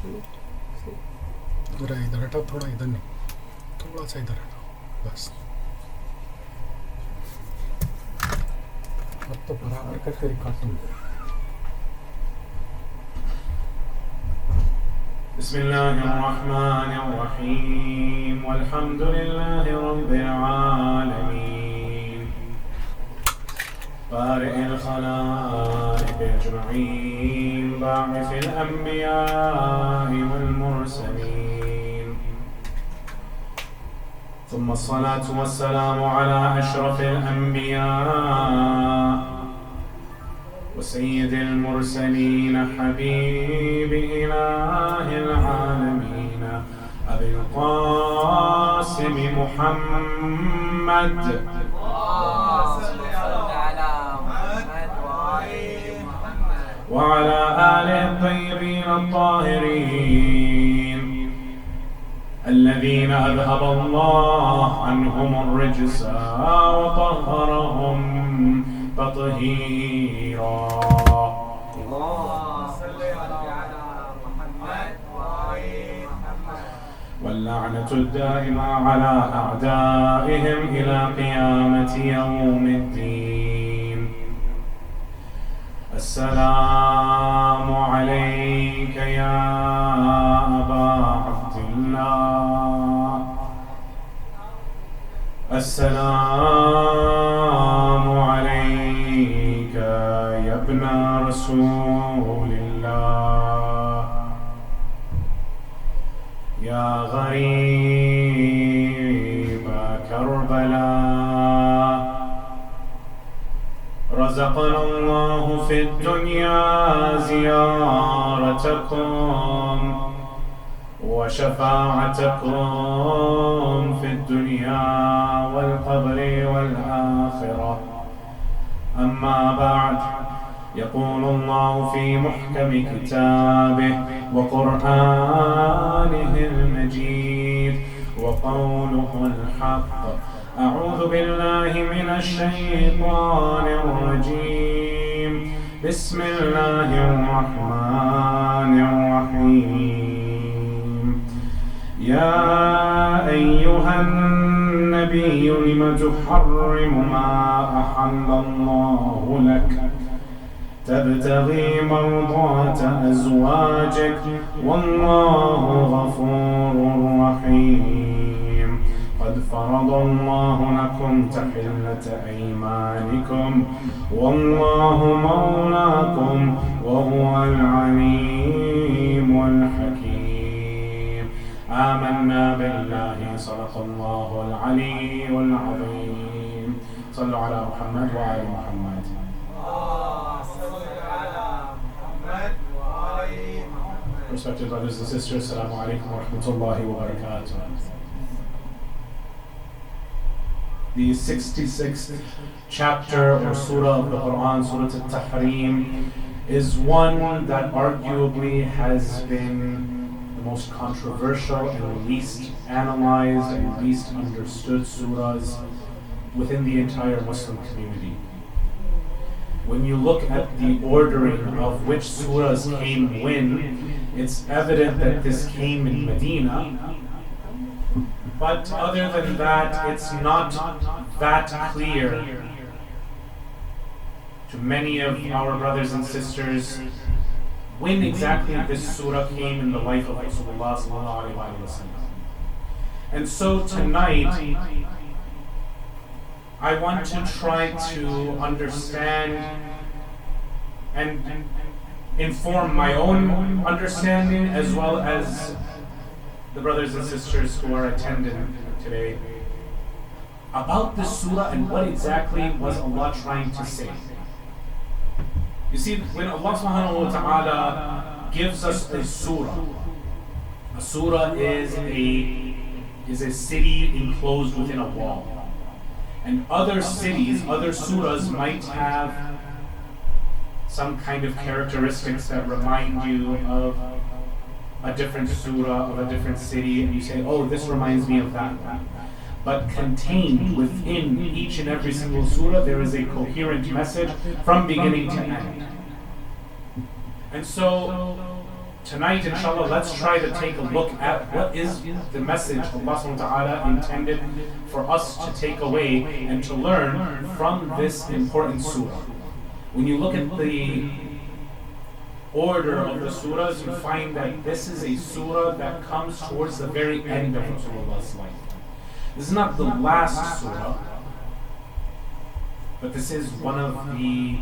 जरा इधर हटाओ, थोड़ा इधर नहीं, थोड़ा सा इधर हटाओ बस। अब तो बराबर करके रिकॉर्ड। बिस्मिल्लाहिर्रहमानिर्रहीम वल्हम्दुलिल्लाहि रब्बिल आलमीन बारि'il खलाइक़ अजमईन बा'िसिल अंबिया'i वल मुरसलीन थुम्मा अस्सलातु वस्सलामु अला अशरफिल अंबिया' وسيد المرسلين حبيب إله العالمين أبي القاسم محمد وعلى آله الطيبين الطاهرين الذين أذهب الله عنهم الرجس وطهرهم تطهيرا. واللعنة الدائمة على أعدائهم إلى قيامة يوم الدين. السلام عليك يا أبا عبد الله. السلام عليك يا ابن رسول الله. يا غريب كربلاء رزقنا الله في الدنيا زيارتكم وشفاعتكم في الدنيا والقبر والآخرة. أما بعد، يقول الله في محكم كتابه وقرآنه المجيد وقوله الحق: أعوذ بالله من الشيطان الرجيم. بسم الله الرحمن الرحيم. يا أيها النبي لم تحرم ما أحل الله لك تبتغي مرضات أزواجك والله غفور رحيم. قد فرض الله لكم تحلة أيمانكم والله مولاكم وهو العليم الحكيم. آمنا بالله صدق الله العلي العظيم. صلوا على محمد وعلى محمد. Respected brothers and sisters, Assalamu alaikum wa rahmatullahi wa barakatuh. The 66th chapter or surah of the Quran, Surah Tahrim, is one that arguably has been the most controversial and least analyzed and least understood surahs within the entire Muslim community. When you look at the ordering of which surahs came when, it's evident that this came in Medina. But other than that, it's not that clear to many of our brothers and sisters when exactly this surah came in the life of Rasulullah sallallahu alaihi wasallam. And so tonight, I want to try to understand and inform my own understanding as well as the brothers and sisters who are attending today about this surah and what exactly was Allah trying to say. You see, when Allah subhanahu wa ta'ala gives us a surah is a city enclosed within a wall. And other cities, other surahs might have some kind of characteristics that remind you of a different surah, of a different city, and you say, oh, this reminds me of that one. But contained within each and every single surah, there is a coherent message from beginning to end. And so, tonight, inshallah, let's try to take a look at what is the message Allah subhanahu wa ta'ala intended for us to take away and to learn from this important surah. When you look at the order of the surahs, you find that this is a surah that comes towards the very end of Rasulullah's life. This is not the last surah, but this is one of the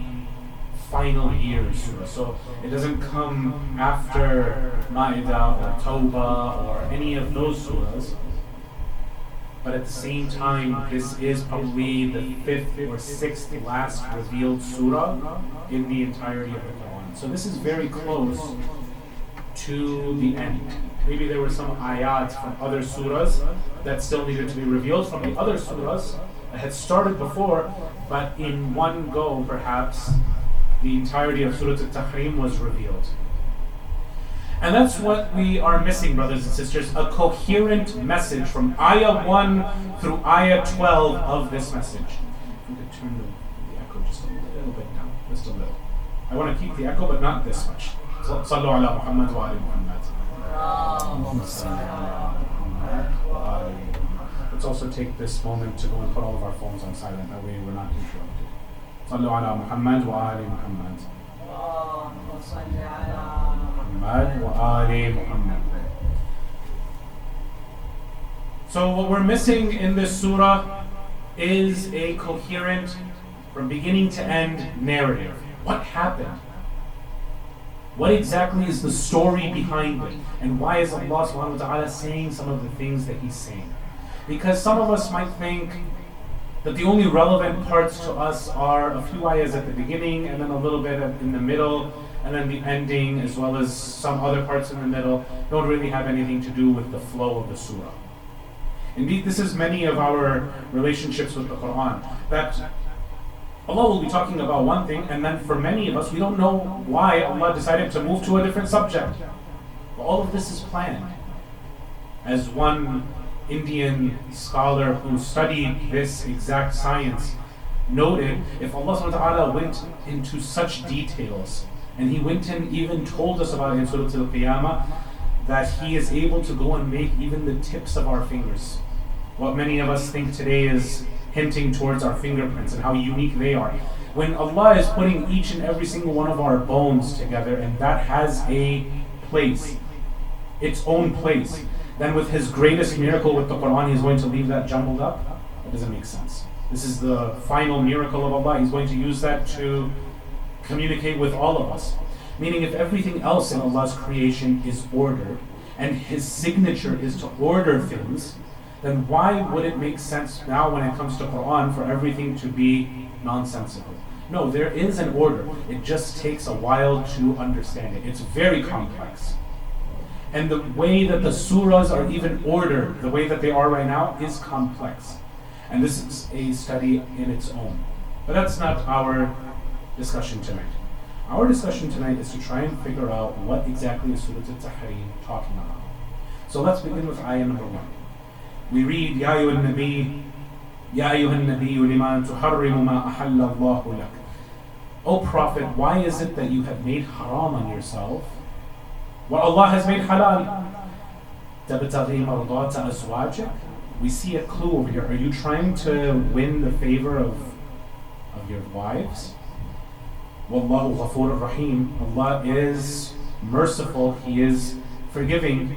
final years surah. So it doesn't come after Ma'idah or Tawbah or any of those surahs. But at the same time, this is probably the 5th or 6th last revealed surah in the entirety of the Quran. So this is very close to the end. Maybe there were some ayat from other surahs that still needed to be revealed from the other surahs that had started before, but in one go, perhaps, the entirety of Surah Tahrim was revealed. And that's what we are missing, brothers and sisters, a coherent message from ayah 1 through ayah 12 of this message. If we could turn the echo just a little bit down, just a little. I want to keep the echo, but not this much. Sallu ala Muhammad wa ali Muhammad. Let's also take this moment to go and put all of our phones on silent, that way we're not interrupted. Sallu ala Muhammad wa ali Muhammad. Muhammad wa ali Muhammad. So what we're missing in this surah is a coherent, from beginning to end, narrative. What happened? What exactly is the story behind it? And why is Allah subhanahu wa ta'ala saying some of the things that He's saying? Because some of us might think that the only relevant parts to us are a few ayahs at the beginning, and then a little bit in the middle, and then the ending, as well as some other parts in the middle, don't really have anything to do with the flow of the surah. Indeed, this is many of our relationships with the Quran, that Allah will be talking about one thing, and then for many of us, we don't know why Allah decided to move to a different subject. But all of this is planned. As one Indian scholar who studied this exact science noted, if Allah subhanahu wa ta'ala went into such details, and He went and even told us about it in Surah Al-Qiyamah, that He is able to go and make even the tips of our fingers. What many of us think today is hinting towards our fingerprints and how unique they are. When Allah is putting each and every single one of our bones together, and that has a place, its own place, then with His greatest miracle with the Quran, He's going to leave that jumbled up? That doesn't make sense. This is the final miracle of Allah. He's going to use that to communicate with all of us. Meaning, if everything else in Allah's creation is ordered, and His signature is to order things, then why would it make sense now when it comes to Quran for everything to be nonsensical? No, there is an order. It just takes a while to understand it. It's very complex. And the way that the surahs are even ordered, the way that they are right now, is complex. And this is a study in its own. But that's not our discussion tonight. Our discussion tonight is to try and figure out what exactly is Surah Al-Tahrim talking about. So let's begin with ayah number 1. We read, Ya ayyuhan nabiyyu lima tuharrimu ma ahalla Allahu lak. O Prophet, why is it that you have made haram on yourself what Allah has made halal? Tabtaghi mardata azwajik. We see a clue over here. Are you trying to win the favor of your wives? Wallahu ghafurur rahim. Allah is merciful. He is forgiving.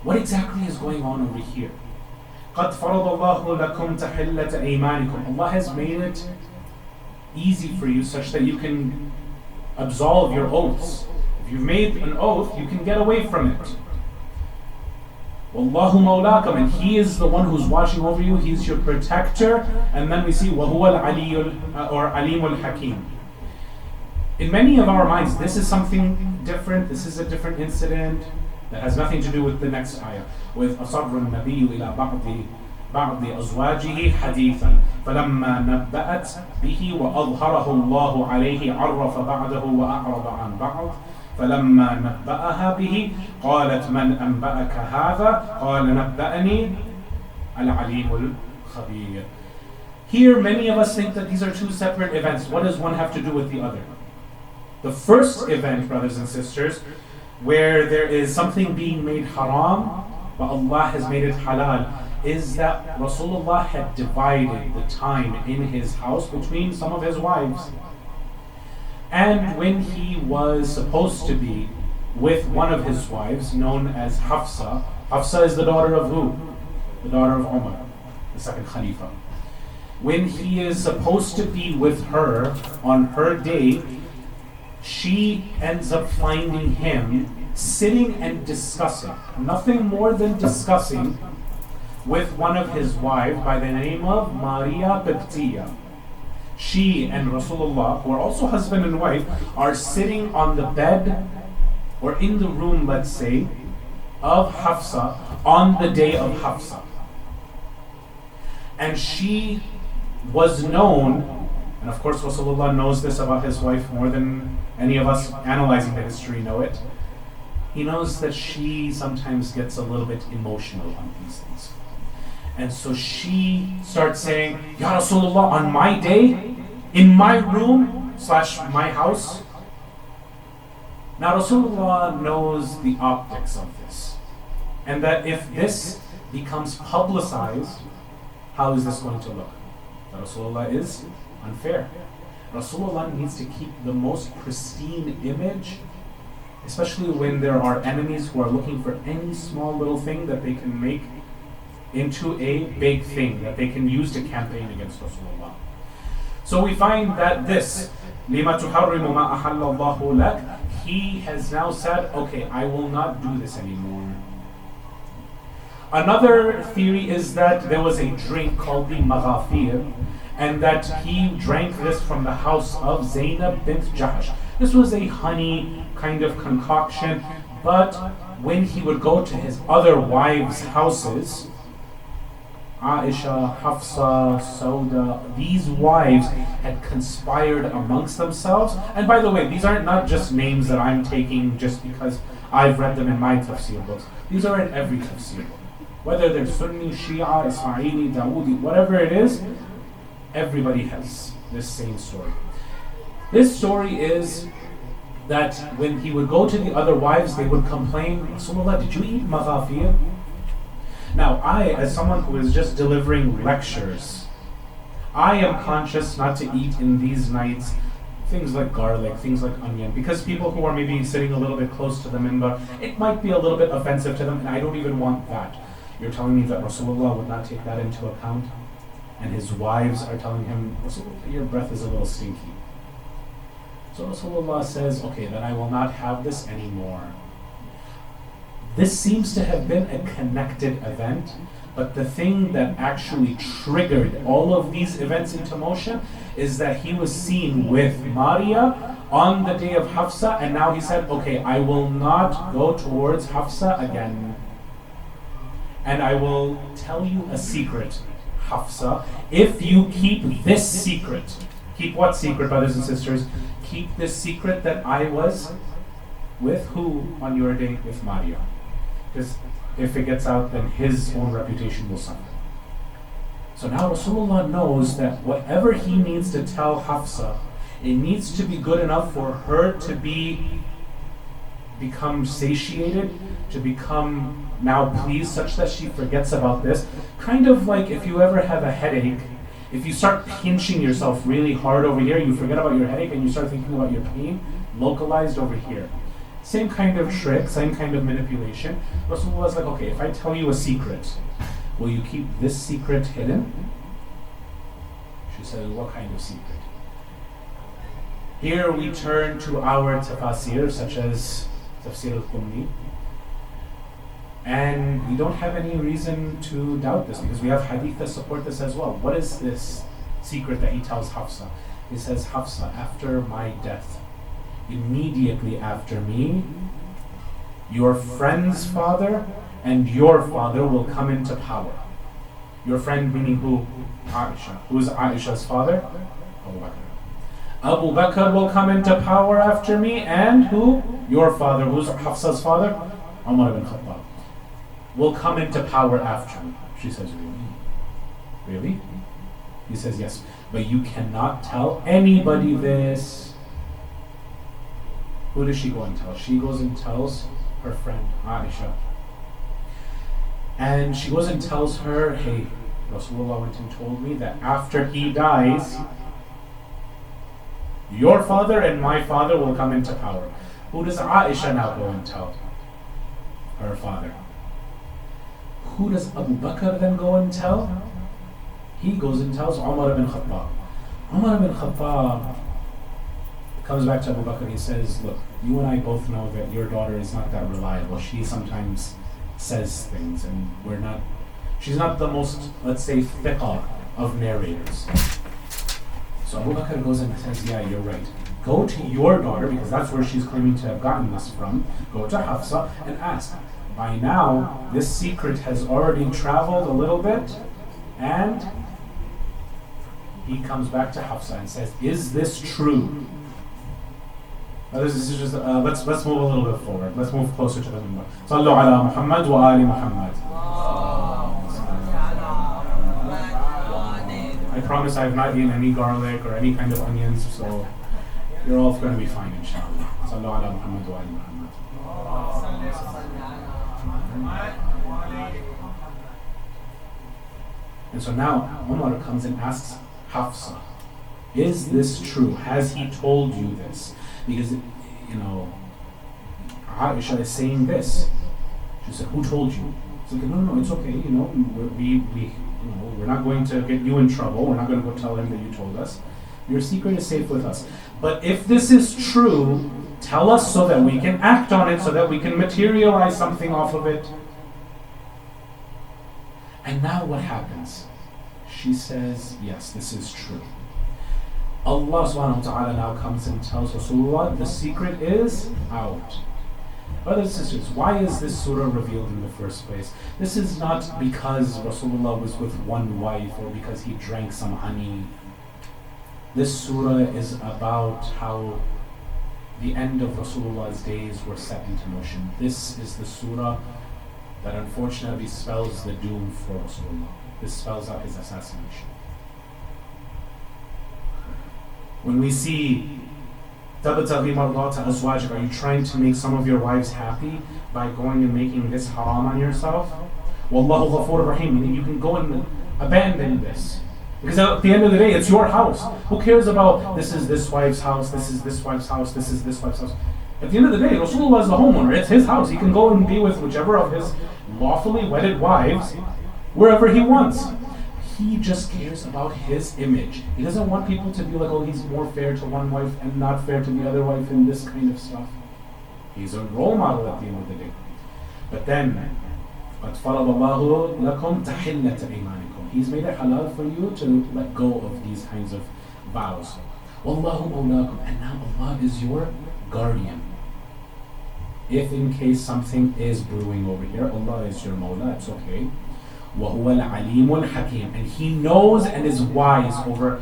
What exactly is going on over here? قَدْ فَرَضَ اللَّهُ لَكُمْ تَحِلَّةَ أَيْمَانِكُمْ. Allah has made it easy for you such that you can absolve your oaths. If you've made an oath, you can get away from it. وَاللَّهُ مَوْلَاكُمْ. And He is the one who's watching over you. He's your protector. And then we see وَهُوَ الْعَلِيُّ or عَلِيمُ الْحَكِيمُ. In many of our minds, this is something different. This is a different incident that has nothing to do with the next ayah. With أَصَرَّ النَّبِيُّ إِلَى بعض أزواجه حديثا فلما نبأت به وأظهره الله عليه عرف بعده وأعرض عن بعض فلما نبأها به قالت من أنبأك هذا قال نبأني العليم الخبير. Here many of us think that these are two separate events. What does one have to do with the other? The first event, brothers and sisters, where there is something being made haram, but Allah has made it halal, is that Rasulullah had divided the time in his house between some of his wives. And when he was supposed to be with one of his wives, known as Hafsa, Hafsa is the daughter of who? The daughter of Umar, the second Khalifa. When he is supposed to be with her on her day, she ends up finding him sitting and discussing, nothing more than discussing, with one of his wives by the name of Maria Qibtiyya. She and Rasulullah, who are also husband and wife, are sitting on the bed or in the room, let's say, of Hafsa on the day of Hafsa. And she was known, and of course Rasulullah knows this about his wife more than any of us analyzing the history know it. He knows that she sometimes gets a little bit emotional on these things. And so she starts saying, Ya Rasulullah, on my day, in my room / my house. Now Rasulullah knows the optics of this. And that if this becomes publicized, how is this going to look? That Rasulullah is unfair. Rasulullah needs to keep the most pristine image, especially when there are enemies who are looking for any small little thing that they can make into a big thing that they can use to campaign against Rasulullah. So we find that this, لِمَا تُحَرِّمُ مَا أَحَلَّ اللَّهُ لَكَ, he has now said, okay, I will not do this anymore. Another theory is that there was a drink called the Maghafir, and that he drank this from the house of Zainab bint Jahsh. This was a honey kind of concoction, but when he would go to his other wives' houses, Aisha, Hafsa, Sauda, these wives had conspired amongst themselves. And by the way, these aren't not just names that I'm taking just because I've read them in my tafsir books. These are in every tafsir book. Whether they're Sunni, Shia, Ismaili, Dawoodi, whatever it is, everybody has this same story. This story is that when he would go to the other wives, they would complain, Rasulullah, did you eat maghafir? Now, I, as someone who is just delivering lectures, I am conscious not to eat in these nights things like garlic, things like onion, because people who are maybe sitting a little bit close to the minbar, it might be a little bit offensive to them, and I don't even want that. You're telling me that Rasulullah would not take that into account? And his wives are telling him, Rasulullah, your breath is a little stinky. So Rasulullah says, okay, then I will not have this anymore. This seems to have been a connected event, but the thing that actually triggered all of these events into motion is that he was seen with Maria on the day of Hafsa, and now he said, okay, I will not go towards Hafsa again. And I will tell you a secret, Hafsa, if you keep this secret. Keep what secret, brothers and sisters? Keep this secret that I was with who on your day? With Maria. Because if it gets out, then his own reputation will suffer. So now Rasulullah knows that whatever he needs to tell Hafsa, it needs to be good enough for her to become satiated, to become now pleased, such that she forgets about this. Kind of like if you ever have a headache, if you start pinching yourself really hard over here, you forget about your headache and you start thinking about your pain localized over here. Same kind of trick, same kind of manipulation. Rasulullah is like, okay, if I tell you a secret, will you keep this secret hidden? She said, what kind of secret? Here we turn to our tafasir, such as Tafsir al-Qummi. And we don't have any reason to doubt this, because we have hadith that support this as well. What is this secret that he tells Hafsa? He says, Hafsa, after my death, immediately after me, your friend's father and your father will come into power. Your friend meaning who? Aisha. Who is Aisha's father? Abu Bakr. Abu Bakr will come into power after me, and who? Your father. Who's Hafsa's father? Umar ibn Khattab. Will come into power after me. She says, really? Really? He says, yes. But you cannot tell anybody this. Who does she go and tell? She goes and tells her friend Aisha. And she goes and tells her, hey, Rasulullah went and told me that after he dies, your father and my father will come into power. Who does Aisha now go and tell? Her father. Who does Abu Bakr then go and tell? He goes and tells Umar ibn Khattab. Umar ibn Khattab comes back to Abu Bakr and he says, look, you and I both know that your daughter is not that reliable. She sometimes says things and she's not the most, let's say, thiqa of narrators. So Abu Bakr goes and says, yeah, you're right. Go to your daughter, because that's where she's claiming to have gotten this from. Go to Hafsa and ask. By now, this secret has already traveled a little bit, and he comes back to Hafsa and says, is this true? This is just, let's move a little bit forward. Let's move closer to the minbar. Sallu ala Muhammad wa ali Muhammad. I promise I have not eaten any garlic or any kind of onions, so you're all going to be fine, inshallah. Sallu ala Muhammad wa ali Muhammad. And so now Umar comes and asks Hafsa, is this true? Has he told you this? Because, Aisha is saying this. She said, who told you? It's like, no, it's okay, we're not going to get you in trouble. We're not going to go tell him that you told us. Your secret is safe with us. But if this is true, tell us so that we can act on it, so that we can materialize something off of it. And now what happens? She says, yes, this is true. Allah subhanahu wa ta'ala now comes and tells Rasulullah, the secret is out. Brothers and sisters, why is this surah revealed in the first place? This is not because Rasulullah was with one wife or because he drank some honey. This surah is about how the end of Rasulullah's days were set into motion. This is the surah that unfortunately spells the doom for Rasulullah. This spells out his assassination. When we see تَبْتَغِي مَرْضَاتَ أَزْوَاجِكَ, are you trying to make some of your wives happy by going and making this haram on yourself? وَاللَّهُ غَفُورٌ رَحِيمٌ, meaning you can go and abandon this. Because at the end of the day, it's your house. Who cares about this is this wife's house, this is this wife's house, this is this wife's house? At the end of the day, Rasulullah is the homeowner. It's his house. He can go and be with whichever of his lawfully wedded wives, wherever he wants. He just cares about his image. He doesn't want people to be like, oh, he's more fair to one wife and not fair to the other wife and this kind of stuff. He's a role model at the end of the day. But then, قَدْ فَرَضَ اللَّهُ لَكُمْ تَحِلَّةَ إِيمَانِكُم. He's made it halal for you to let go of these kinds of vows. وَاللَّهُ مَوْلَاكُمْ. And now Allah is your guardian. If in case something is brewing over here, Allah is your Mawla, it's okay. وَهُوَ الْعَلِيمُ الْحَكِيمُ. And He knows and is wise over.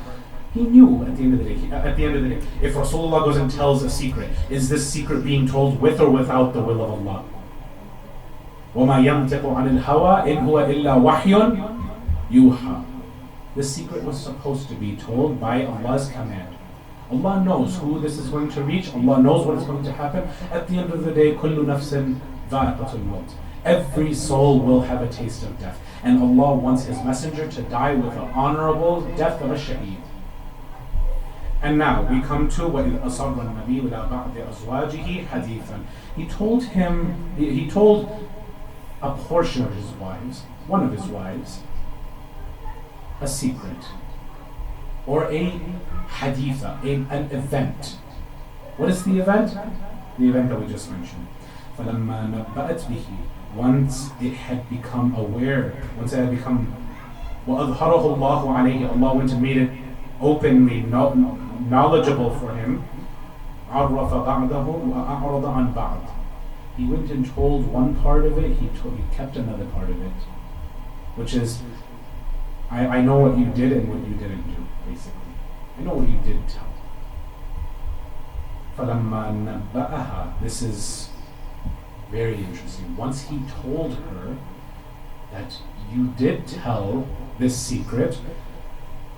He knew at the end of the day. If Rasulullah goes and tells a secret, is this secret being told with or without the will of Allah? وَمَا يَنْطِقُ عَنِ الْهَوَىٰ إِنْ هُوَ إِلَّا وَحْيٌ يُوحَىٰ. This secret was supposed to be told by Allah's command. Allah knows who this is going to reach. Allah knows what is going to happen. At the end of the day, كُلُّ نَفْسٍ ذَائِقَةُ الْمَوْتِ. Every soul will have a taste of death. And Allah wants His messenger to die with an honorable death of a shaheed. And now we come to وَإِذْ أَصَرَّ النَّبِيُّ إِلَىٰ بَعْضِ أَزْوَاجِهِ حَدِيثًا. He told a portion of his wives, one of his wives, a secret. Or a haditha, an event. What is the event? The event that we just mentioned. فَلَمَّا نَبَّأَتْ بِهِ. Once it had become aware, once it had become وَأَظْهَرَهُ اللَّهُ عَلَيْهِ, Allah went and made it openly knowledgeable for him. عَرَّفَ بَعْدَهُ وَأَعْرَضَ عَنْ بَعْضٍ. He went and told one part of it, he kept another part of it. Which is, I know what you did and what you didn't do, basically. I know what you did tell. فَلَمَّا نَبَّأَهَا. This is very interesting. Once he told her that you did tell this secret,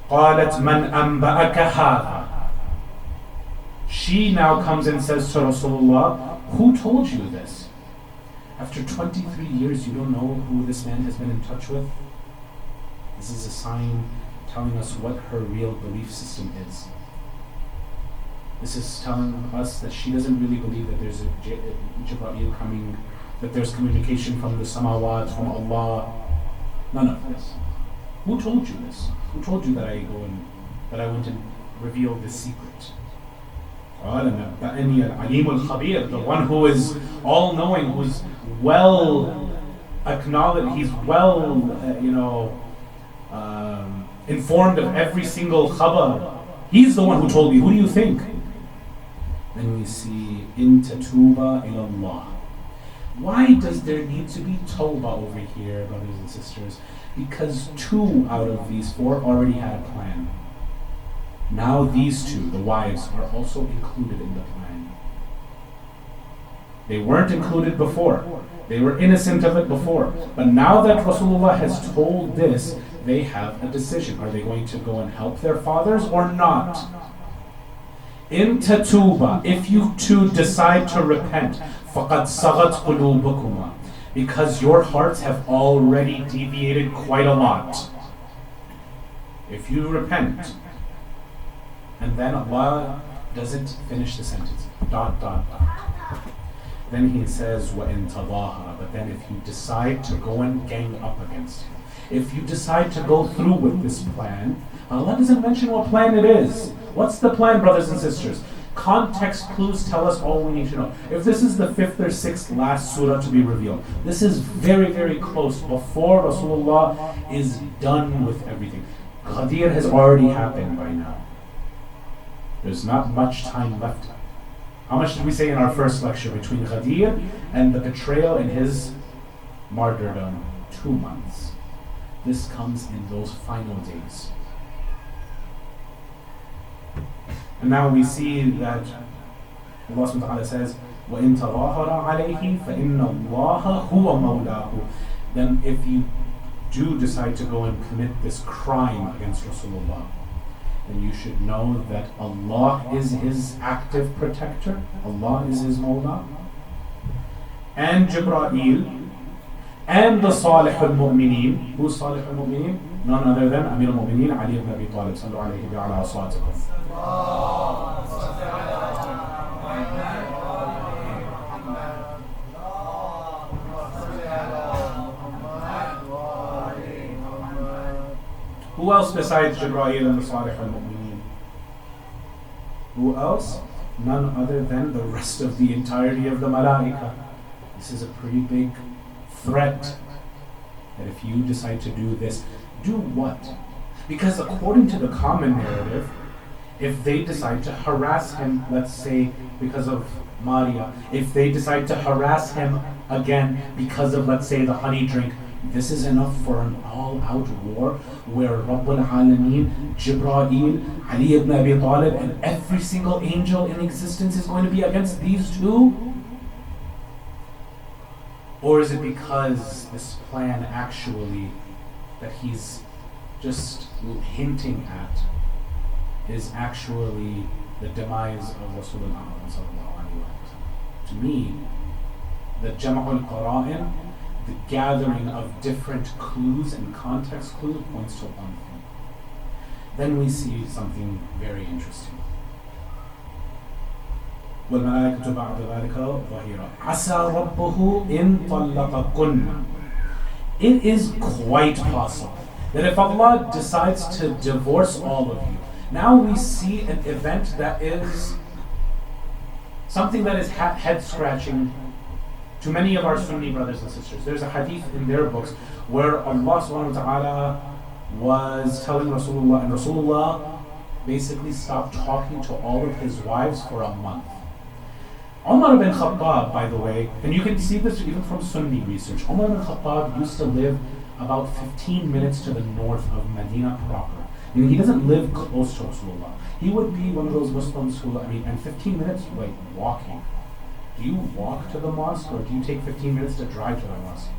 قالت من أنبأك هذا. She now comes and says to Rasulullah, who told you this? After 23 years, you don't know who this man has been in touch with? This is a sign telling us what her real belief system is. This is telling us that she doesn't really believe that there's a Jibreel coming, that there's communication from the samawat, from Allah. None of this. Who told you this? Who told you that I went and revealed this secret? The one who is all-knowing, who's well acknowledged, he's well, informed of every single khabar. He's the one who told me. Who do you think? Then we see, in tatuba ilallah. Why does there need to be tawbah over here, brothers and sisters? Because 2 out of these 4 already had a plan. Now these 2, the wives, are also included in the plan. They weren't included before. They were innocent of it before. But now that Rasulullah has told this, they have a decision. Are they going to go and help their fathers or not? In tatuba, if you 2 decide to repent, فَقَدْ صَغَتْ قُلُوبُكُمَا, because your hearts have already deviated quite a lot. If you repent, and then Allah doesn't finish the sentence. ... Then He says, وَإِن تَظَاهَرَ, but then if you decide to go and gang up against him, if you decide to go through with this plan, Allah doesn't mention what plan it is. What's the plan, brothers and sisters? Context clues tell us all we need to know. If this is the 5th or 6th last surah to be revealed, this is very, very close before Rasulullah is done with everything. Ghadir has already happened by now. There's not much time left. How much did we say in our first lecture between Ghadir and the betrayal and his martyrdom? 2 months. This comes in those final days. And now we see that Allah subhanahu wa ta'ala says, وَإِن تَظَاهَرَ عَلَيْهِ فَإِنَّ اللَّهَ هُوَ مَوْلَاهُ. Then if you do decide to go and commit this crime against Rasulullah, then you should know that Allah is his active protector. Allah is his Mawla. And Jibreel, and the Salih al-Mu'mineen. Who's Salih al-Mu'mineen? None other than Amir al-Mu'mineen, Ali ibn Abi Talib. Sallu alayhi wa ala aswatikum. Who else besides Jibreel and the Salih al-Mu'mineen? Who else? None other than the rest of the entirety of the Malaika. This is a pretty big threat that if you decide to do this, do what? Because according to the common narrative, if they decide to harass him, let's say because of Maria, if they decide to harass him again because of, let's say, the honey drink, this is enough for an all-out war where Rabbul Alameen, Jibreel, Ali ibn Abi Talib, and every single angel in existence is going to be against these 2? Or is it because this plan actually that he's just hinting at is actually the demise of Rasulullah sallallahu alaihi wasallam? To me, the Jama'ul Qara'in, the gathering of different clues and context clues, points to one thing. Then we see something very interesting. وَالْمَلَائِكَةُ بَعْدَ ذَلِكَ ظَهِيرًا عَسَى رَبُّهُ إِن طَلَّقَكُنَّ. It is quite possible that if Allah decides to divorce all of you, now we see an event that is something that is head-scratching to many of our Sunni brothers and sisters. There's a hadith in their books where Allah subhanahu wa ta'ala was telling Rasulullah, and Rasulullah basically stopped talking to all of his wives for a month. Umar ibn Khattab, by the way, and you can see this even from Sunni research, Umar ibn Khattab used to live about 15 minutes to the north of Medina proper. I mean, he doesn't live close to Rasulullah. He would be one of those Muslims who, and 15 minutes, like walking. Do you walk to the mosque or do you take 15 minutes to drive to the mosque?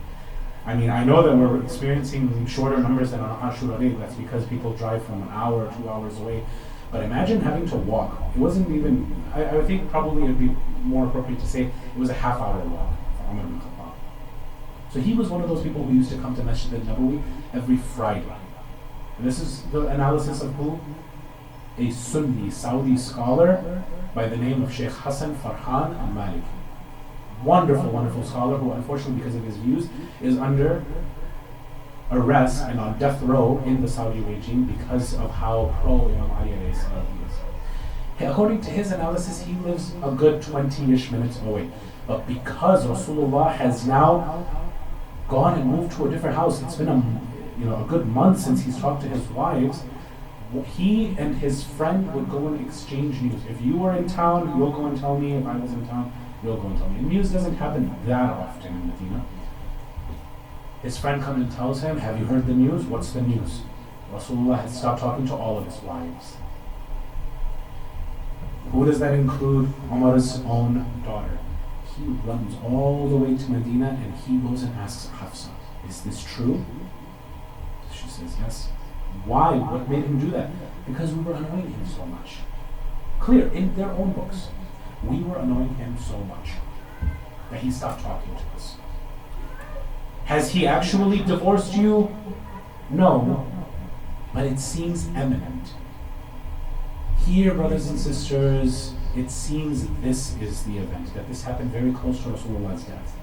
I mean, I know that we're experiencing shorter numbers than on Ashura Day. That's because people drive from an hour or 2 hours away. But imagine having to walk. It wasn't even, I think probably it would be more appropriate to say it was a half-hour walk for Umar ibn Khattab. So he was one of those people who used to come to Masjid al-Nabawi every Friday. And this is the analysis of who? A Sunni Saudi scholar by the name of Sheikh Hassan Farhan al-Maliki. Wonderful, wonderful scholar who unfortunately because of his views is under arrest and on death row in the Saudi regime because of how pro Imam Ali alayhi salam he is. According to his analysis, he lives a good 20-ish minutes away. But because Rasulullah has now gone and moved to a different house, it's been a good month since he's talked to his wives, he and his friend would go and exchange news. If you were in town, you'll go and tell me. If I was in town, you'll go and tell me. And news doesn't happen that often in Medina. His friend comes and tells him, have you heard the news? What's the news? Rasulullah had stopped talking to all of his wives. Who does that include? Umar's own daughter. He runs all the way to Medina and he goes and asks Hafsa, is this true? She says yes. Why? What made him do that? Because we were annoying him so much. Clear, in their own books. We were annoying him so much that he stopped talking to us. Has he actually divorced you? No, but it seems imminent. Here, brothers and sisters, it seems this is the event, that this happened very close to Rasulullah's death.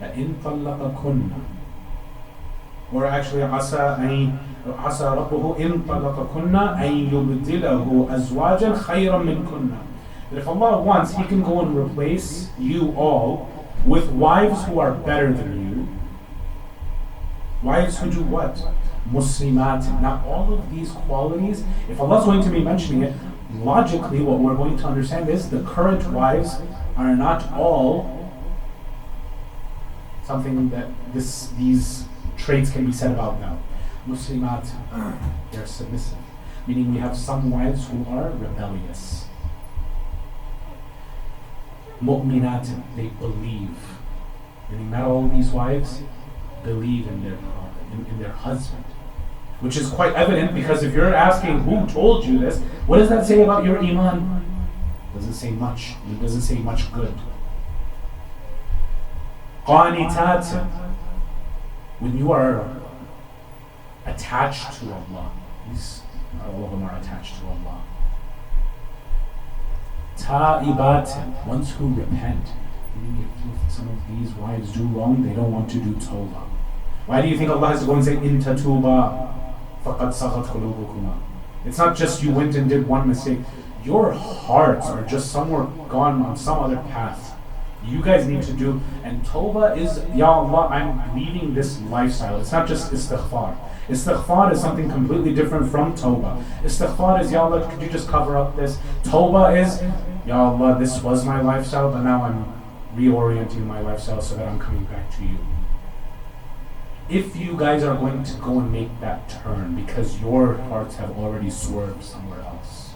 That in طَلَّقَكُنَّ, or actually عَسَى رَبُّهُ إِن طَلَّقَكُنَّ أَن يُبْدِلَهُ أَزْوَاجًا خَيْرًا مِنْكُنَّ. That if Allah wants, He can go and replace you all with wives who are better than you. Wives who do what? Muslimat. Now all of these qualities, if Allah is going to be mentioning it, logically what we're going to understand is the current wives are not all something that these traits can be said about now. Muslimat, they're submissive. Meaning we have some wives who are rebellious. Mu'minat, they believe. Meaning not all these wives believe in their husband. Which is quite evident because if you're asking who told you this, what does that say about your iman? It doesn't say much. It doesn't say much good. Qanitat, when you are attached to Allah, not all of them are attached to Allah. Ta'ibat, ones who repent. If some of these wives do wrong, they don't want to do tawbah. Why do you think Allah has to go and say, In tatuba faqad saghat qulubukuma? It's not just you went and did one mistake. Your hearts are just somewhere gone on some other path. You guys need to do, and tawbah is, Ya Allah, I'm leaving this lifestyle. It's not just istighfar. Istighfar is something completely different from tawbah. Istighfar is, Ya Allah, could you just cover up this? Tawbah is, Ya Allah, this was my lifestyle, but now I'm reorienting my lifestyle so that I'm coming back to you. If you guys are going to go and make that turn because your hearts have already swerved somewhere else.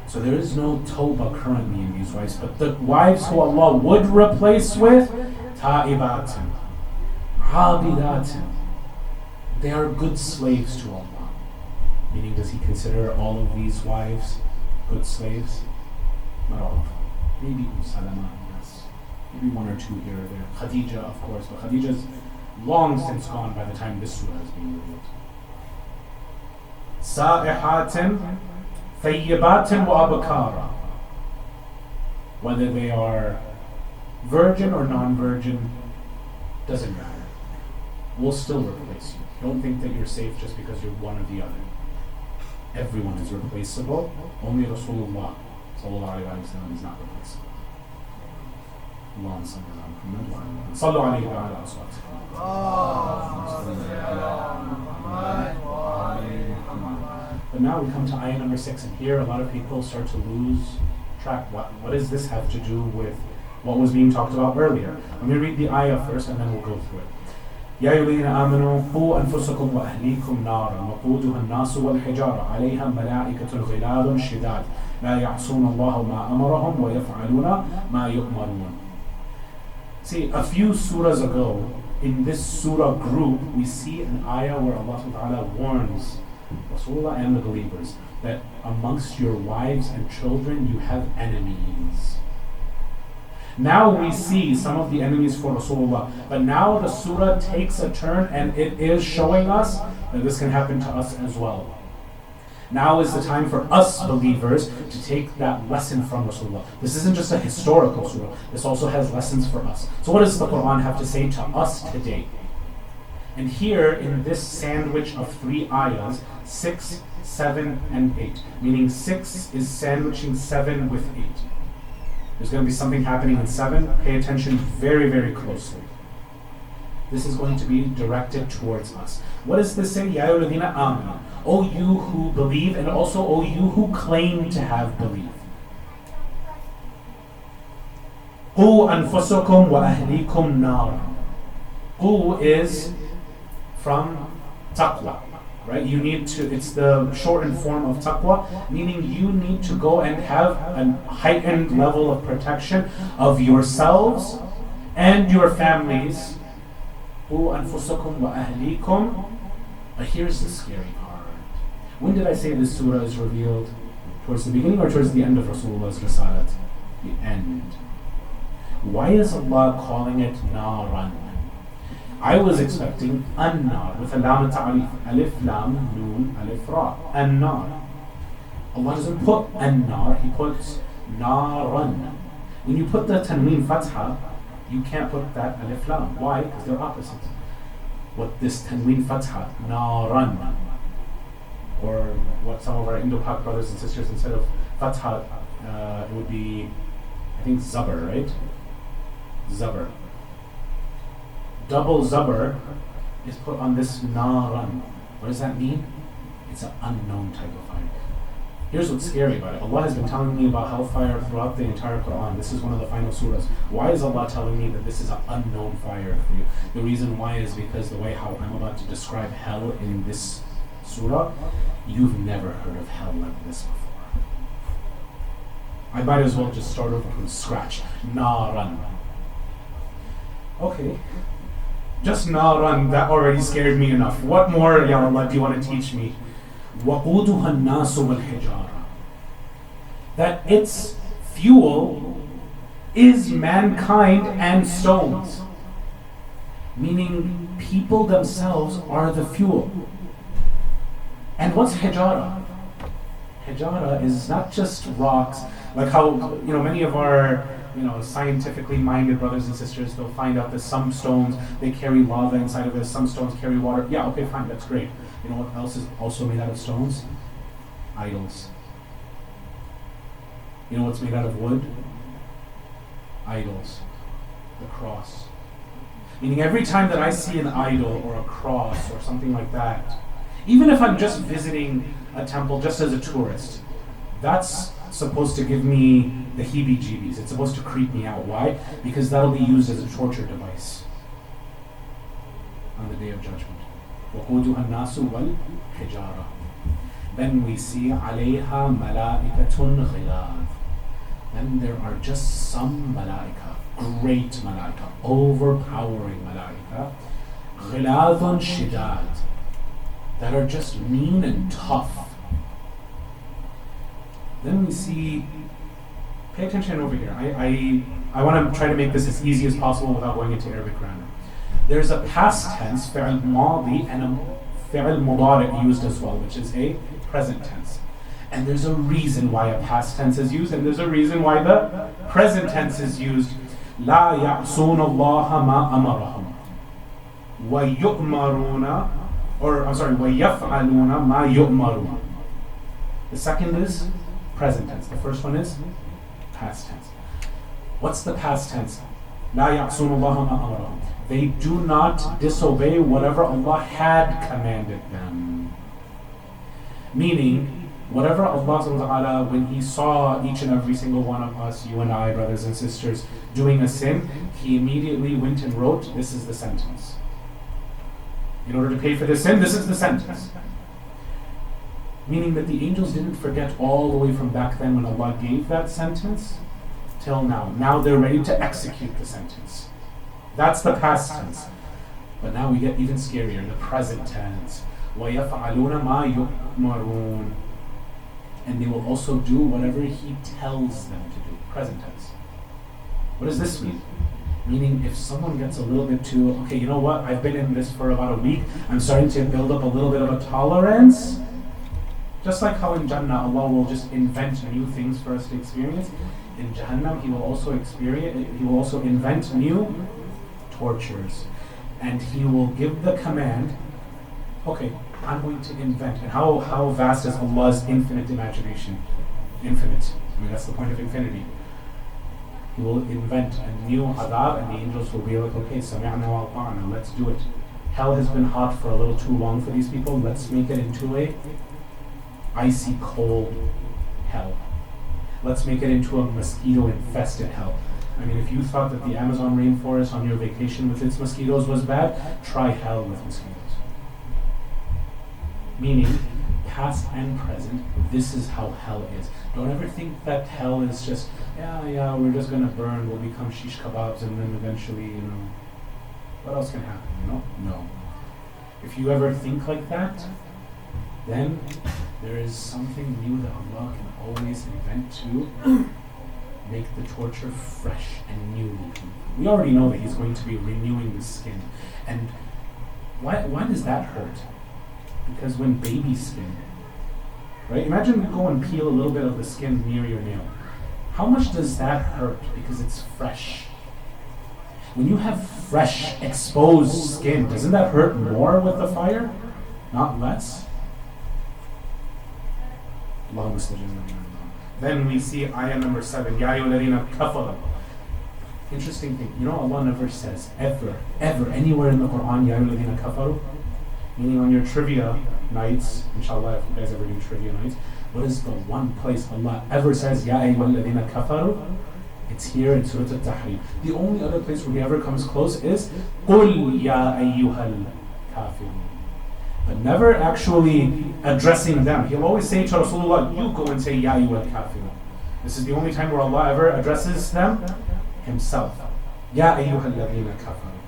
So there is no tawbah currently in these wives, but the wives who Allah would replace with ta'ibatin, abidatin, they are good slaves to Allah. Meaning, does He consider all of these wives good slaves? Not all of them. Maybe Salama, yes. Maybe one or two here or there. Khadija, of course, but Khadija's long since gone by the time this surah is being revealed. Sa'ihatin, thayyibatin wa abakara. Whether they are virgin or non-virgin, doesn't matter. We'll still replace you. Don't think that you're safe just because you're one or the other. Everyone is replaceable. Only Rasulullah sallallahu alayhi wa sallam is not replaceable. Allahumma salli ala Muhammad wa ala sallu alayhi wa ala aswatikum. But now we come to ayah number 6, and here a lot of people start to lose track. What does this have to do with what was being talked about earlier? Let me read the ayah first and then we'll go through it. يا أيها الذين آمنوا قوا أنفسكم وأهليكم نارا وقودها الناس والحجارة عليها ملائكة غلاظ شداد لا يعصون الله ما أمرهم ويفعلون ما يؤمرون. See, a few surahs ago, in this surah group, we see an ayah where Allah subhanahu wa ta'ala warns Rasulullah and the believers, that amongst your wives and children you have enemies. Now we see some of the enemies for Rasulullah, but now the surah takes a turn and it is showing us that this can happen to us as well. Now is the time for us believers to take that lesson from Rasulullah. This isn't just a historical surah, this also has lessons for us. So what does the Quran have to say to us today? And here in this sandwich of 3 ayahs, 6, 7, and 8, meaning 6 is sandwiching 7 with 8. There's going to be something happening in 7. Pay attention very, very closely. This is going to be directed towards us. What does this say? Ya ayyuhalladhina amanu. O you who believe, and also O you who claim to have believed. Qu anfusakum wa ahlikum nara. Qu is from taqwa. Right? You need to, it's the shortened form of taqwa, meaning you need to go and have a heightened level of protection of yourselves and your families. Qu anfusakum wa ahlikum. But here's the scary part. When did I say this surah is revealed? Towards the beginning or towards the end of Rasulullah's risalat? The end. Why is Allah calling it naran? I was expecting an-nar with a lam ta'arif, alif lam noon alif ra, an-nar. Allah doesn't put an-nar, He puts naran. When you put the tanween fatha, you can't put that alif lam. Why? Because they're opposites. What this tanween fatha, naran, or what some of our Indo-Pak brothers and sisters, instead of fatha, it would be, I think, zabar, right? Zabar. Double zabar is put on this naran. What does that mean? It's an unknown type of fire. Here's what's scary about it. Allah has been telling me about hellfire throughout the entire Quran. This is one of the final surahs. Why is Allah telling me that this is an unknown fire for you? The reason why is because the way how I'm about to describe hell in this surah, you've never heard of hell like this before. I might as well just start over from scratch. Naran. Okay. Just naran, that already scared me enough. What more, Ya Allah, do you want to teach me? وَقُودُهَا النَّاسُ وَالْحِجَارَةُ. That its fuel is mankind and stones. Meaning, people themselves are the fuel. And what's hijara? Hijara is not just rocks, like how, many of our scientifically minded brothers and sisters, they'll find out that some stones, they carry lava inside of it, some stones carry water. Yeah, okay, fine, that's great. You know what else is also made out of stones? Idols. You know what's made out of wood? Idols. The cross. Meaning every time that I see an idol or a cross or something like that, even if I'm just visiting a temple just as a tourist, that's supposed to give me the heebie-jeebies. It's supposed to creep me out. Why? Because that'll be used as a torture device on the Day of Judgment. وَقُودُهَا النَّاسُ وَالْحِجَارَةُ. Then we see عَلَيْهَا مَلَائِكَةٌ غِلَاظٌ. Then there are just some malaika, great malaika, overpowering malaika, غِلَاظٌ شِدَادٌ, that are just mean and tough. Then we see, pay attention over here. I want to try to make this as easy as possible without going into Arabic grammar. There's a past tense, fi'al madi, and a fi'al mudari used as well, which is a present tense. And there's a reason why a past tense is used, and there's a reason why the present tense is used. لا يعصون الله ما أمرهم ويؤمرون, ويفعلون ما يؤمرون. The second is present tense. The first one is past tense. What's the past tense? لا يعصون الله ما أمرهم. They do not disobey whatever Allah had commanded them. Meaning, whatever Allah subhanahu wa ta'ala, when He saw each and every single one of us, you and I, brothers and sisters, doing a sin, He immediately went and wrote, this is the sentence. In order to pay for this sin, this is the sentence. Meaning that the angels didn't forget all the way from back then when Allah gave that sentence till now. Now they're ready to execute the sentence. That's the past tense. But now we get even scarier, the present tense. وَيَفْعَلُونَ مَا يُؤْمَرُونَ. And they will also do whatever He tells them to do. Present tense. What does this mean? Meaning, if someone gets a little bit too, okay, you know what, I've been in this for about a week, I'm starting to build up a little bit of a tolerance. Just like how in Jannah, Allah will just invent new things for us to experience. In Jahannam, He will also invent new tortures. And He will give the command, okay, I'm going to invent. And how vast is Allah's infinite imagination? Infinite. I mean, that's the point of infinity. He will invent a new adab, and the angels will be like, okay, sami'na wa ata'na, let's do it. Hell has been hot for a little too long for these people, let's make it into a icy cold hell. Let's make it into a mosquito-infested hell. I mean, if you thought that the Amazon rainforest on your vacation with its mosquitoes was bad, try hell with mosquitoes. Meaning, past and present, this is how hell is. Don't ever think that hell is just, yeah, we're just going to burn, we'll become shish kebabs, and then eventually, what else can happen, No. If you ever think like that, then there is something new that Allah can always invent to make the torture fresh and new looking. We already know that He's going to be renewing the skin. And why does that hurt? Because when baby skin, right? Imagine you go and peel a little bit of the skin near your nail. How much does that hurt? Because it's fresh. When you have fresh, exposed skin, doesn't that hurt more with the fire? Not less? Then we see ayah number 7. Ya ayyuhalladhina kafaru. Interesting thing. Allah never says ever, anywhere in the Quran, Ya ayyuhalladhina kafaru. Meaning on your trivia nights, inshallah, if you guys ever do trivia nights, what is the one place Allah ever says Ya ayyuhalladhina kafaru? It's here in Surah Tahrim. The only other place where He ever comes close is قُلْ يَا أَيُّهَا الْكَافِرُونَ. But never actually addressing them. He'll always say to Rasulullah, you go and say Ya ayyuhal kafirun. This is the only time where Allah ever addresses them Himself. Ya ayyuhal ladhina kafaru.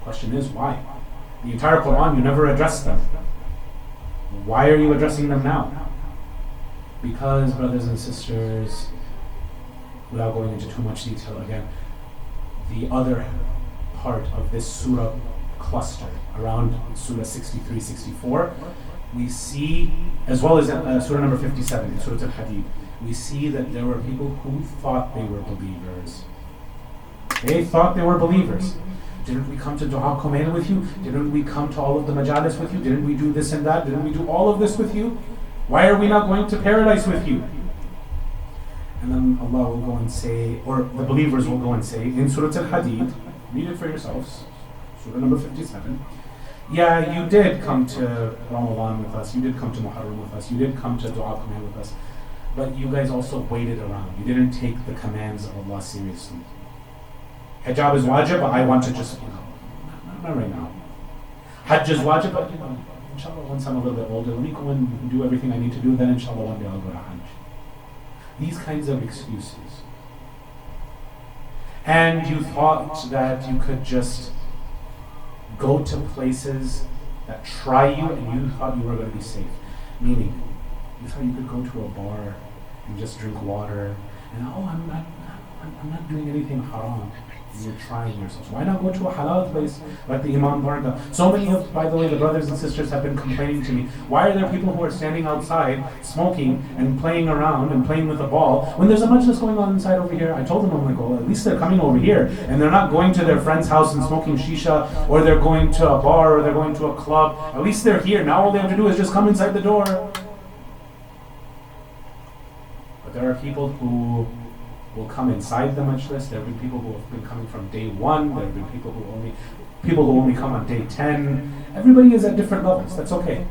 Question is, why? The entire Quran, you never address them. Why are you addressing them now? Because, brothers and sisters, without going into too much detail again, the other part of this surah cluster around Surah 63, 64, we see, as well as Surah number 57 in Surah Al-Hadid, we see that there were people who thought they were believers. They thought they were believers. Didn't we come to Dua Kumail with you? Didn't we come to all of the majalis with you? Didn't we do this and that? Didn't we do all of this with you? Why are we not going to paradise with you? And then Allah will go and say, or the believers will go and say, in Surah Al-Hadid, read it for yourselves, Surah number 57, yeah, you did come to Ramadan with us, you did come to Muharram with us, you did come to Dua Kumail with us, but you guys also waited around. You didn't take the commands of Allah seriously. Hijab is wajib, but I want to just, not right now. Hajj is wajib, but inshallah once I'm a little bit older, let me go and do everything I need to do, then inshallah one day I'll go to Hajj. These kinds of excuses. And you thought that you could just go to places that try you and you thought you were going to be safe. Meaning, you thought you could go to a bar and just drink water and I'm not doing anything haram. You're trying yourselves. Why not go to a halal place like the Imam Barga? So many of, by the way, the brothers and sisters have been complaining to me. Why are there people who are standing outside smoking and playing around and playing with a ball when there's a majlis going on inside over here? I told them, I'm like, well, at least they're coming over here and they're not going to their friend's house and smoking shisha, or they're going to a bar, or they're going to a club. At least they're here. Now all they have to do is just come inside the door. But there are people who will come inside the majlis. There have been people who have been coming from day 1. There have been people who only come on day 10. Everybody is at different levels. That's okay.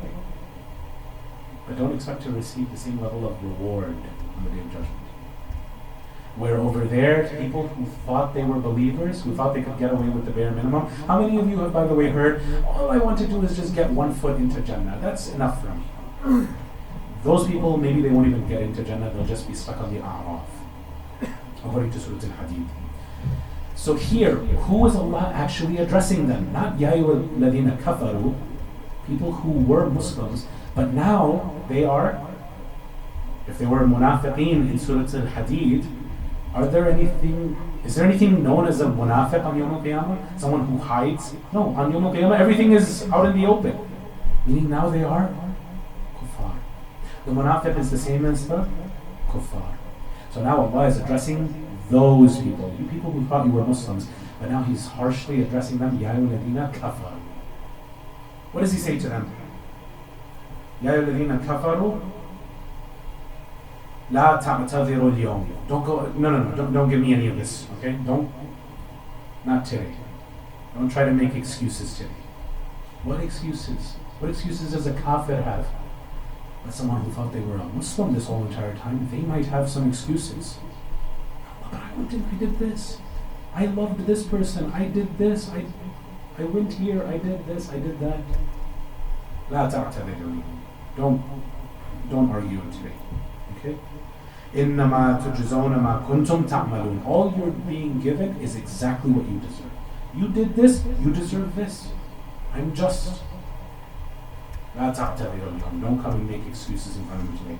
But don't expect to receive the same level of reward on the Day of Judgment. Where over there, people who thought they were believers, who thought they could get away with the bare minimum. How many of you have, by the way, heard, all I want to do is just get one foot into Jannah. That's enough for me. Those people, maybe they won't even get into Jannah. They'll just be stuck on the A'raf. According to Surah Al-Hadid. So here, who is Allah actually addressing them? Not Ya ayyuhalladhina kafaru, People who were Muslims, but now they are, if they were munafiqeen in Surah Al-Hadid, is there anything known as a munafiq on Yawm al-Qiyamah? Someone who hides? No, on Yawm al-Qiyamah everything is out in the open. Meaning now they are kuffar. The munafiq is the same as the kuffar. So now Allah is addressing those people, you people who thought you were Muslims, but now He's harshly addressing them, Ya ayyuhalladhina kafaru. What does He say to them? Ya ayyuhalladhina kafaru la ta'tadhiru al-yawm. Don't go, no, don't give me any of this, okay? Not today. Don't try to make excuses today. What excuses? What excuses does a kafir have? But someone who thought they were a Muslim this whole entire time, they might have some excuses. But I did this. I loved this person. I did this. I went here. I did this. I did that. لا تعتذروا. Don't argue today. Okay? إنما تجزون ما كنتم تعملون. All you're being given is exactly what you deserve. You did this. You deserve this. I'm just. لا تعتذروا. Don't come and make excuses in front of me today.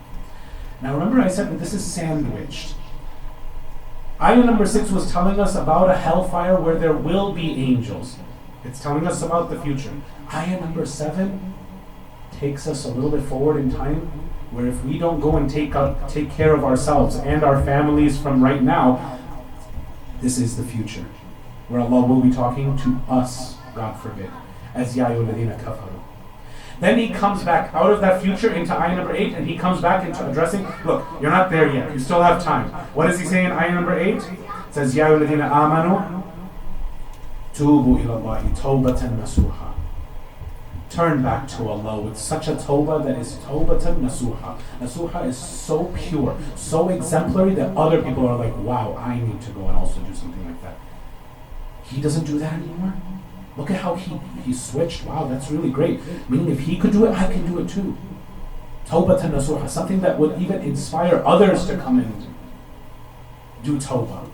Now remember, I said that this is sandwiched. Ayah number 6 was telling us about a hellfire where there will be angels. It's telling us about the future. Ayah number 7 takes us a little bit forward in time, where if we don't go and take care of ourselves and our families from right now, this is the future, where Allah will be talking to us, God forbid, as Ya ayyuhalladhina kafaru. Then He comes back out of that future into ayah number 8, and He comes back into addressing, look, you're not there yet, you still have time. What does He say in ayah number 8? It says, Ya ayyuhalladhina amanu tubu ila Allahi tawbatan nasuha. Turn back to Allah with such a tawbah that is tawbatan nasuha. Nasuha is so pure, so exemplary that other people are like, wow, I need to go and also do something like that. He doesn't do that anymore. Look at how he switched. Wow, that's really great. Meaning if He could do it, I can do it too. Tawbatan nasuha, something that would even inspire others to come and do tawbah.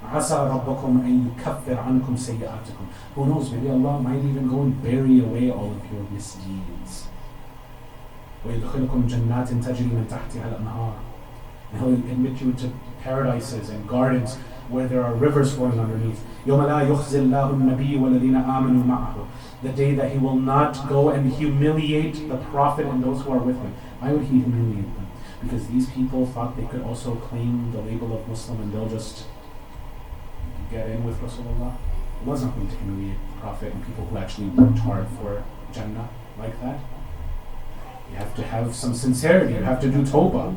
عَسَى رَبَّكُمْ أَن يُكَفِّرْ عَنْكُمْ سَيِّئَاتِكُم. Who knows, maybe Allah might even go and bury away all of your misdeeds. وَيَدْخِلُكُمْ جَنَّاتٍ تَجْرِي مِن تَحْتِهَا الْأَنْهَارُ. And He'll admit you to paradises and gardens where there are rivers flowing underneath. يَوْمَ لَا يُخْزِي اللَّهُ النَّبِيَّ وَالَّذِينَ آمَنُوا مَعَهُ. The day that He will not go and humiliate the Prophet and those who are with him. Why would He humiliate them? Because these people thought they could also claim the label of Muslim and they'll just get in with Rasulullah. Allah is not going to humiliate the Prophet and people who actually worked hard for Jannah like that. You have to have some sincerity. You have to do tawbah.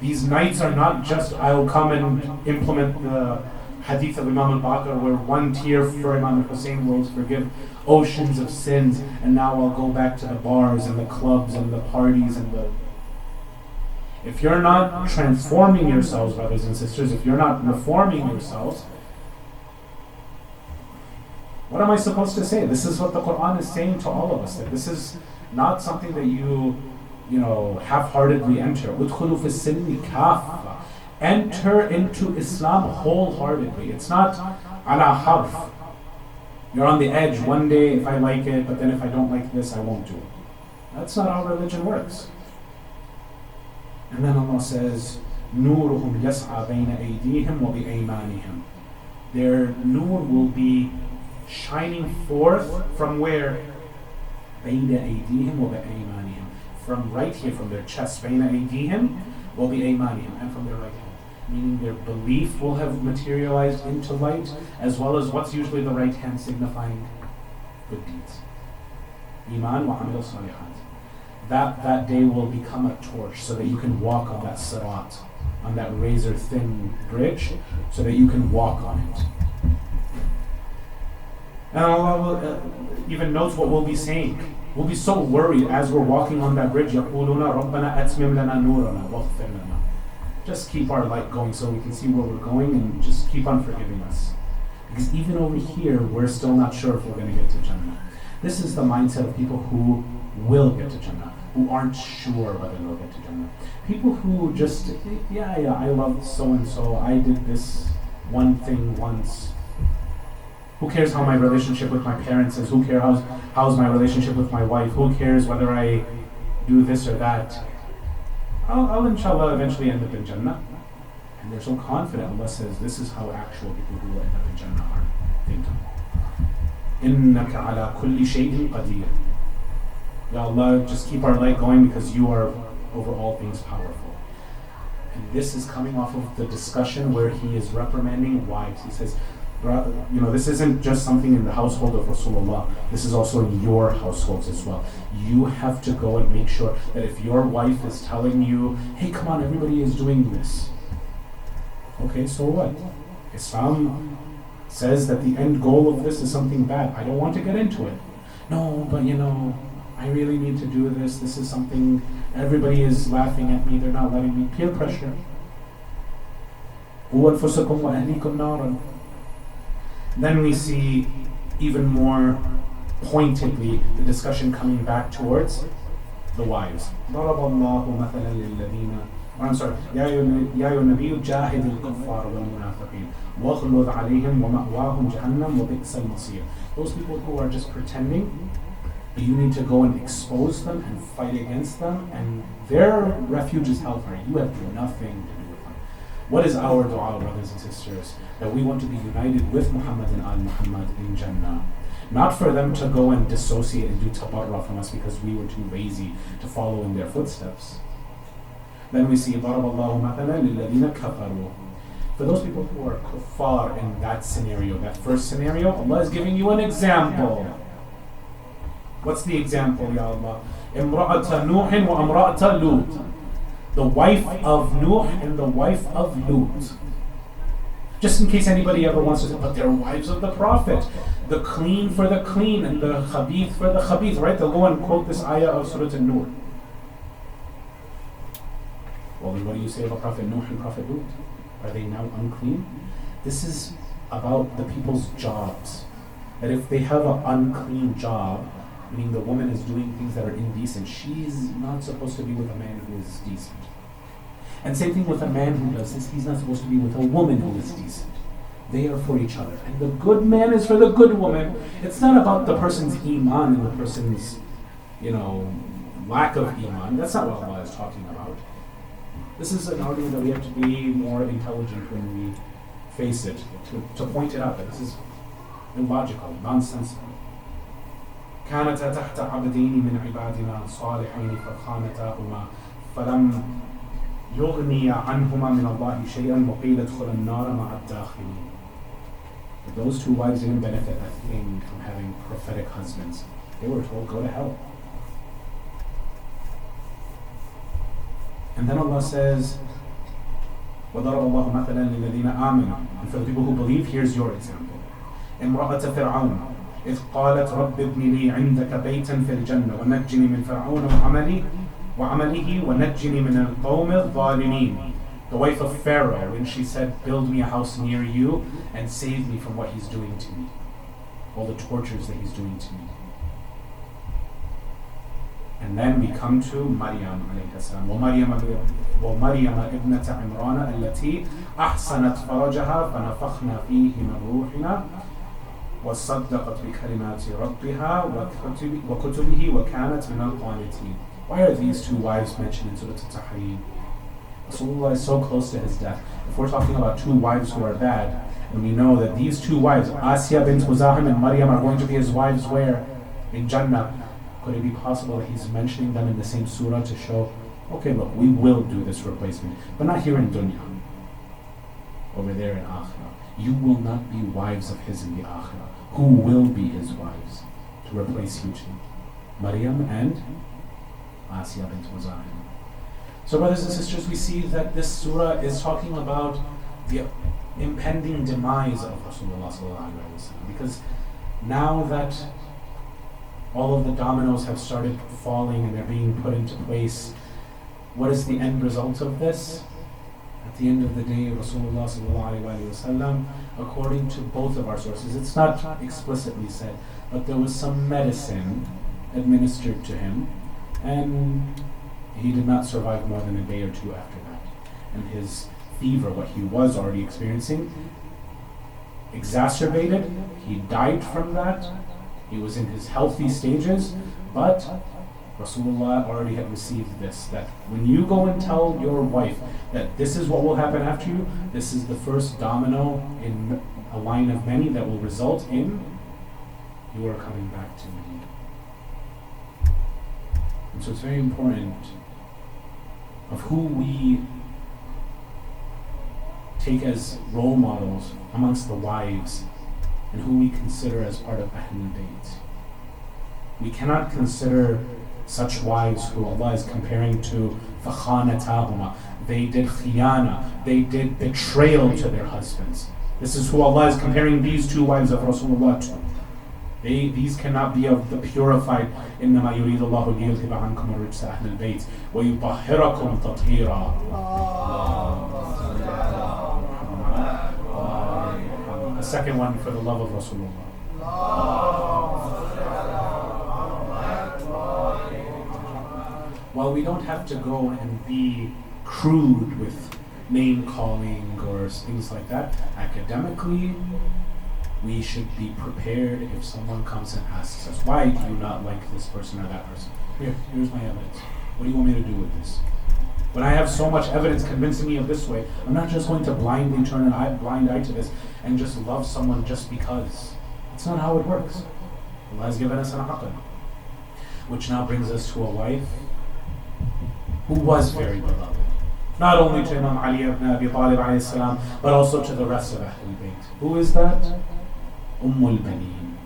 These nights are not just, I'll come and implement the hadith of Imam al-Baqir where one tear for Imam al-Hussein will forgive oceans of sins, and now I'll go back to the bars and the clubs and the parties and the... If you're not transforming yourselves, brothers and sisters, if you're not reforming yourselves, what am I supposed to say? This is what the Quran is saying to all of us, that this is not something that you half-heartedly enter. Udkhulu fi silmi kaffa. Enter into Islam wholeheartedly. It's not ala harf. You're on the edge. One day if I like it, but then if I don't like this, I won't do it. That's not how religion works. And then Allah says, Nuruhum yas'a bayna aydihim wa bi-aymanihim. Their nur will be shining forth from where? Bayna aydihim wa bi-aymanihim. From right here, from their chest, bayna aydihim wa bi-aymanihim, and from their right hand. Meaning their belief will have materialized into light, as well as what's usually the right hand signifying good deeds. Iman wa amil salihat. That day will become a torch so that you can walk on that sirat, on that razor thin bridge, so that you can walk on it. And Allah will, even notes what we'll be saying. We'll be so worried as we're walking on that bridge. يَقُولُونَ رَبَّنَا أَتْمِمْ لَنَا نُورَنَا وَاغْفِرْ لَنَا. Just keep our light going so we can see where we're going, and just keep on forgiving us. Because even over here, we're still not sure if we're going to get to Jannah. This is the mindset of people who will get to Jannah, who aren't sure whether they'll get to Jannah. People who just, yeah, I love so-and-so, I did this one thing once. Who cares how my relationship with my parents is? Who cares how's my relationship with my wife? Who cares whether I do this or that? I'll inshallah eventually end up in Jannah. And they're so confident. Allah says this is how actual people who will end up in Jannah are thinking. إِنَّكَ عَلَى كُلِّ شَيْءٍ قَدِيرٍ. Ya Allah, just keep our light going because you are over all things powerful. And this is coming off of the discussion where he is reprimanding wives. He says, this isn't just something in the household of Rasulullah. This is also in your households as well. You have to go and make sure that if your wife is telling you, hey, come on, everybody is doing this. Okay, so what? Islam says that the end goal of this is something bad. I don't want to get into it. No, but I really need to do this. This is something, everybody is laughing at me. They're not letting me. Peer pressure. وَأَنفُسَكُمْ وَأَهْلِيكُمْ نَارًا. Then we see even more pointedly the discussion coming back towards the wives. ضرب الله مثلا للذين I'm sorry. يا أيها النبي جاهد الكفار والمنافقين واغلظ عليهم ومأواهم جهنم وبئس المصير. Those people who are just pretending, you need to go and expose them and fight against them, and their refuge is hellfire. You have nothing to do with them. What is our dua, brothers and sisters? That we want to be united with Muhammad and al-Muhammad in Jannah. Not for them to go and dissociate and do tabarra from us because we were too lazy to follow in their footsteps. Then we see ضرب الله مثلا للذين كفروا. For those people who are kuffar in that scenario, that first scenario, Allah is giving you an example. What's the example, Ya Allah? امرأة نوح وامرأة لوط. The wife of Nuh and the wife of Lut. Just in case anybody ever wants to say, but they're wives of the Prophet. The clean for the clean and the khabith for the khabith, right? They'll go and quote this ayah of Surah An-Nur. Well, then what do you say about Prophet Nuh and Prophet Lut? Are they now unclean? This is about the people's jobs. That if they have an unclean job, meaning the woman is doing things that are indecent, she's not supposed to be with a man who is decent. And same thing with a man who does this, he's not supposed to be with a woman who is decent. They are for each other. And the good man is for the good woman. It's not about the person's iman and the person's, lack of iman. That's not what Allah is talking about. This is an argument that we have to be more intelligent when we face it, to point it out that this is illogical, nonsensical. كانتا تحت عبدين من عبادنا صالحين فخانتاهما فلم يغني عنهما من الله شيئا وقيل ادخلا النار مع الداخلين. But those two wives didn't benefit a thing from having prophetic husbands. They were told, go to hell. And then Allah says, وَضَرَبَ اللَّهُ مَثَلًا لِلَّذِينَ آمَنُوا. And for the people who believe, here's your example. امرأة فرعون إذ قالت رب ابن لي عندك بيتا في الجنة ونجني من فرعون وعمله ونجني من القوم الظالمين. The wife of Pharaoh, when she said, build me a house near you and save me from what he's doing to me, all the tortures that he's doing to me. And then we come to Maryam alayhi salam. وَمَرْيَمَ ابْنَةَ عِمْرَانَ الَّتِي أَحْسَنَتْ فَرَجَهَا فَنَفَخْنَا فِيهِ مِنْ رُوحِنَا وَصَدَّقَتْ بِكَلِمَاتِ رَبِّهَا وَكُتُبِهِ وَكَانَتْ مِنَ الْقَانِتِينَ. Why are these two wives mentioned in Surah Tahrim? Rasulullah is so close to his death. If we're talking about two wives who are bad, and we know that these two wives, Asya bint Muzahim and Maryam, are going to be his wives where? In Jannah. Could it be possible that he's mentioning them in the same surah to show, okay, look, we will do this replacement, but not here in dunya, over there in akhirah. You will not be wives of his in the akhirah. Who will be his wives to replace you two? Maryam and Asya bint Muzahim. So brothers and sisters, we see that this surah is talking about the impending demise of Rasulullah sallallahu alaihi wasallam, because now that all of the dominoes have started falling and they're being put into place, what is the end result of this? At the end of the day, Rasulullah sallallahu alaihi wasallam, according to both of our sources, it's not explicitly said, but there was some medicine administered to him, and he did not survive more than a day or two after that. And his fever, what he was already experiencing, exacerbated. He died from that. He was in his healthy stages, but Rasulullah already had received this, that when you go and tell your wife that this is what will happen after you, this is the first domino in a line of many that will result in you are coming back to me. And so it's very important of who we take as role models amongst the wives and who we consider as part of Ahlul Bayt. We cannot consider such wives who Allah is comparing to فَخَانَتَاهُمَا. They did khiyana, they did betrayal to their husbands. This is who Allah is comparing these two wives of Rasulullah to. These cannot be of the purified. إِنَّمَا يُرِيدُ اللَّهُ لِيُذْهِبَ عَنْكُمُ الرِّجْسَ أَهْلَ الْبَيْتِ وَيُطَهِّرَكُمْ تَطْهِيرًا. A second one for the love of Rasulullah. While we don't have to go and be crude with name calling or things like that, academically, we should be prepared if someone comes and asks us, why do you not like this person or that person? Here's my evidence. What do you want me to do with this? When I have so much evidence convincing me of this way, I'm not just going to blindly turn an blind eye to this and just love someone just because. That's not how it works. Allah has given us an aql. Which now brings us to a wife who was very beloved. Not only to Imam Ali ibn Abi Talib alayhi salam, but also to the rest of Ahlul Bayt. Who is that? Baneen.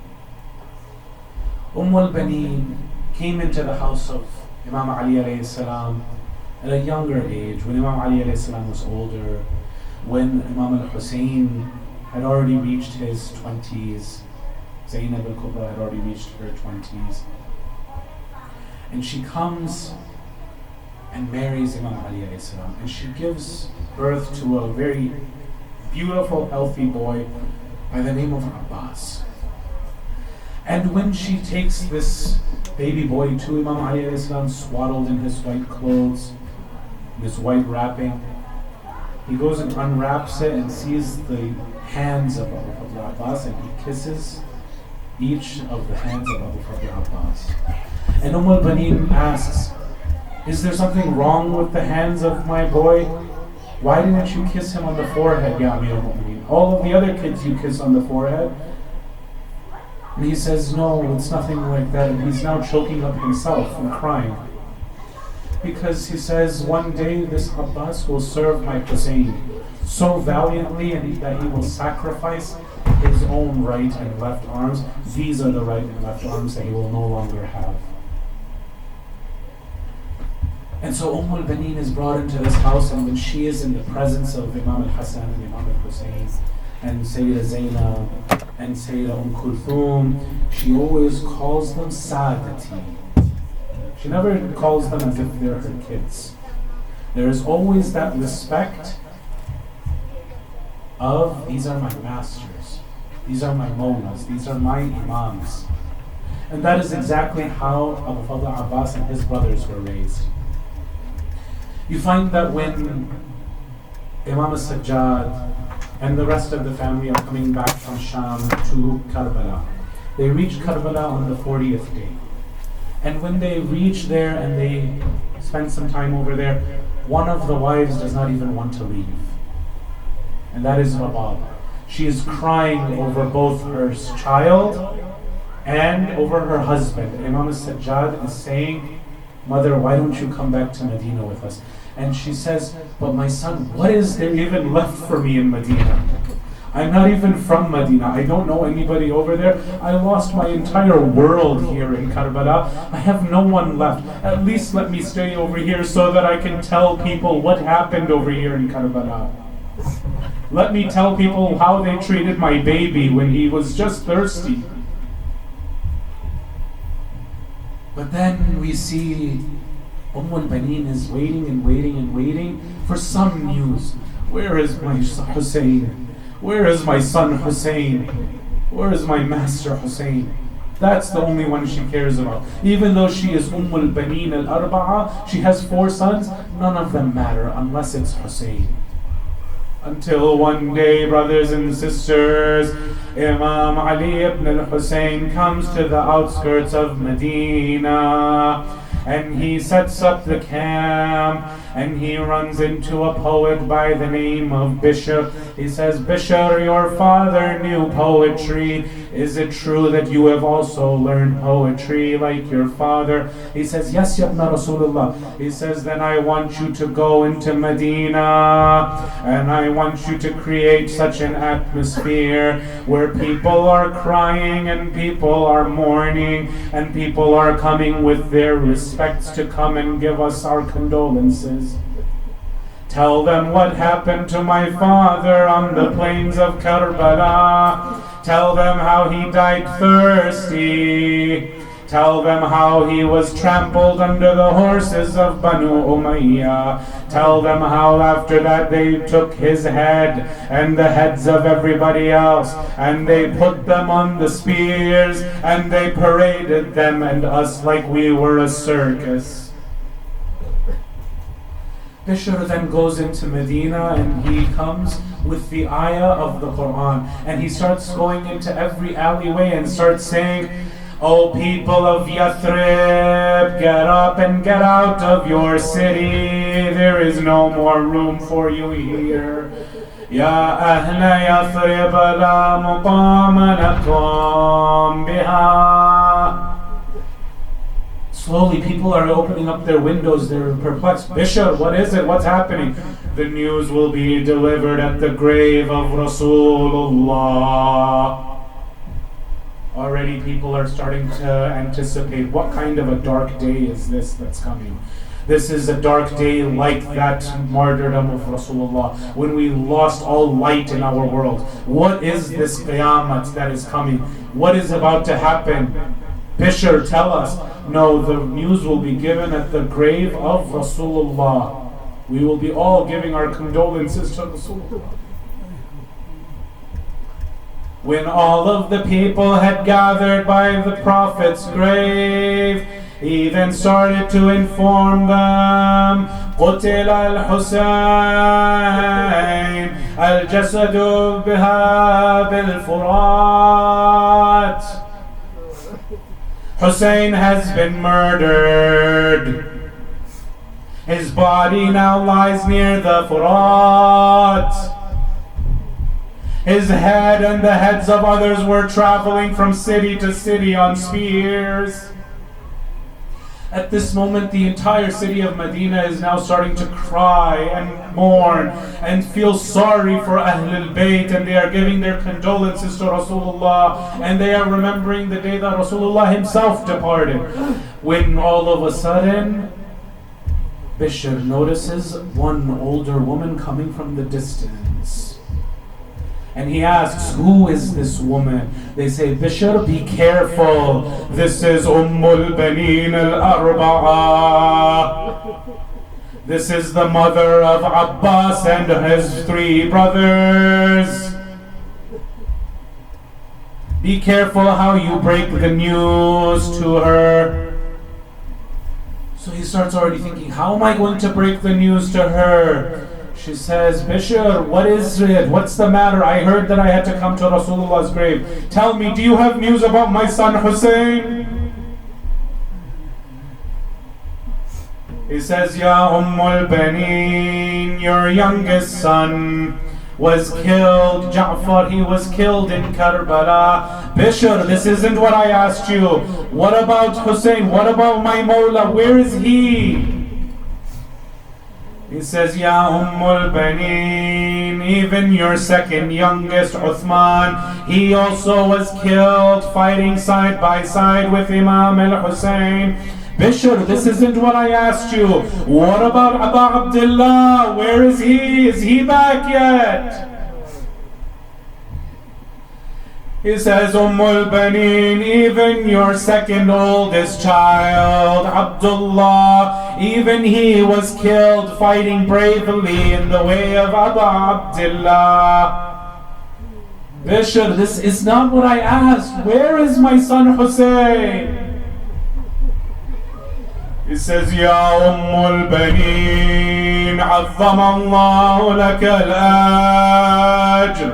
Baneen came into the house of Imam Ali alayhi salam at a younger age, when Imam Ali alayhi salam was older, when Imam al-Hussein had already reached his 20s, Zainab al-Kubra had already reached her 20s. And she comes and marries Imam Ali alayhi salam, and she gives birth to a very beautiful, healthy boy by the name of Abbas. And when she takes this baby boy to Imam Ali alayhi salam, swaddled in his white clothes, this white wrapping, he goes and unwraps it and sees the hands of Abu Fadl Abbas, and he kisses each of the hands of Abu Fadl Abbas. And Baneen asks, is there something wrong with the hands of my boy? Why didn't you kiss him on the forehead, Ya Amir al-Mu'mineen? All of the other kids you kiss on the forehead. And he says, no, it's nothing like that. And he's now choking up himself and crying. Because he says, one day this Abbas will serve my Hussein so valiantly, and that he will sacrifice his own right and left arms. These are the right and left arms that he will no longer have. And so Baneen is brought into this house, and when she is in the presence of Imam al-Hassan and Imam al-Hussein and Sayyida Zainab and Sayyida Kulthum, she always calls them Sadati. She never calls them as if they're her kids. There is always that respect of, these are my masters, these are my mawlas, these are my imams. And that is exactly how Abu Fadl Abbas and his brothers were raised. You find that when Imam al-Sajjad and the rest of the family are coming back from Sham to Karbala, they reach Karbala on the 40th day. And when they reach there and they spend some time over there, one of the wives does not even want to leave. And that is Rabab. She is crying over both her child and over her husband. Imam al-Sajjad is saying, Mother, why don't you come back to Medina with us? And she says, but my son, what is there even left for me in Medina? I'm not even from Medina. I don't know anybody over there. I lost my entire world here in Karbala. I have no one left. At least let me stay over here so that I can tell people what happened over here in Karbala. Let me tell people how they treated my baby when he was just thirsty. But then we see Baneen is waiting and waiting and waiting for some news. Where is my Hussein? Where is my son Hussein? Where is my master Hussein? That's the only one she cares about. Even though she is Baneen al-Arba'a, she has 4 sons, none of them matter unless it's Hussein. Until one day, brothers and sisters, Imam Ali ibn al-Hussein comes to the outskirts of Medina, and he sets up the camp, and he runs into a poet by the name of Bishr. He says, Bishr, your father knew poetry. Is it true that you have also learned poetry like your father? He says, yes, Ya Ibn Rasulullah. He says, then I want you to go into Medina, and I want you to create such an atmosphere where people are crying and people are mourning and people are coming with their respects to come and give us our condolences. Tell them what happened to my father on the plains of Karbala. Tell them how he died thirsty. Tell them how he was trampled under the horses of Banu Umayyah. Tell them how after that they took his head and the heads of everybody else and they put them on the spears and they paraded them and us like we were a circus. Bishr then goes into Medina and he comes with the ayah of the Quran and he starts going into every alleyway and starts saying, O people of Yathrib, get up and get out of your city. There is no more room for you here. Ya ahla Yathrib la muqama lakum biha. Slowly, people are opening up their windows. They're perplexed. Bishr, what is it? What's happening? The news will be delivered at the grave of Rasulullah. Already people are starting to anticipate what kind of a dark day is this that's coming. This is a dark day like that martyrdom of Rasulullah, when we lost all light in our world. What is this qiyamah that is coming? What is about to happen? Bishr, tell us. No, the news will be given at the grave of Rasulullah. We will be all giving our condolences to Rasulullah. When all of the people had gathered by the Prophet's grave, he then started to inform them, قُتِلَ الْحُسَيْنِ الْجَسَدُ بِهَا بِالْفُرَاتِ. Hussein has been murdered. His body now lies near the Furat. His head and the heads of others were traveling from city to city on spears. At this moment, the entire city of Medina is now starting to cry and mourn and feel sorry for Ahlul Bayt, and they are giving their condolences to Rasulullah, and they are remembering the day that Rasulullah himself departed. When all of a sudden, Bishr notices one older woman coming from the distance. And he asks, who is this woman? They say, Bishr, be careful. This is Ummul Baneen al-Arba'a. This is the mother of Abbas and his 3 brothers. Be careful how you break the news to her. So he starts already thinking, how am I going to break the news to her? She says, Bishr, what is it? What's the matter? I heard that I had to come to Rasulullah's grave. Tell me, do you have news about my son Hussein? He says, Ya Ummul Baneen, your youngest son was killed. Ja'far, he was killed in Karbala. Bishr, this isn't what I asked you. What about Hussein? What about my Mawla? Where is he? He says, Ya Ummul Baneen, even your second youngest, Uthman, he also was killed fighting side by side with Imam al-Hussein. Bishr, this isn't what I asked you. What about Aba Abdullah? Where is he? Is he back yet? He says, Ummul Baneen, even your second oldest child, Abdullah, even he was killed fighting bravely in the way of Abu Abdullah. Bishr, this is not what I asked. Where is my son Hussein? He says, Ya Ummul Baneen, عظم الله لك الأجر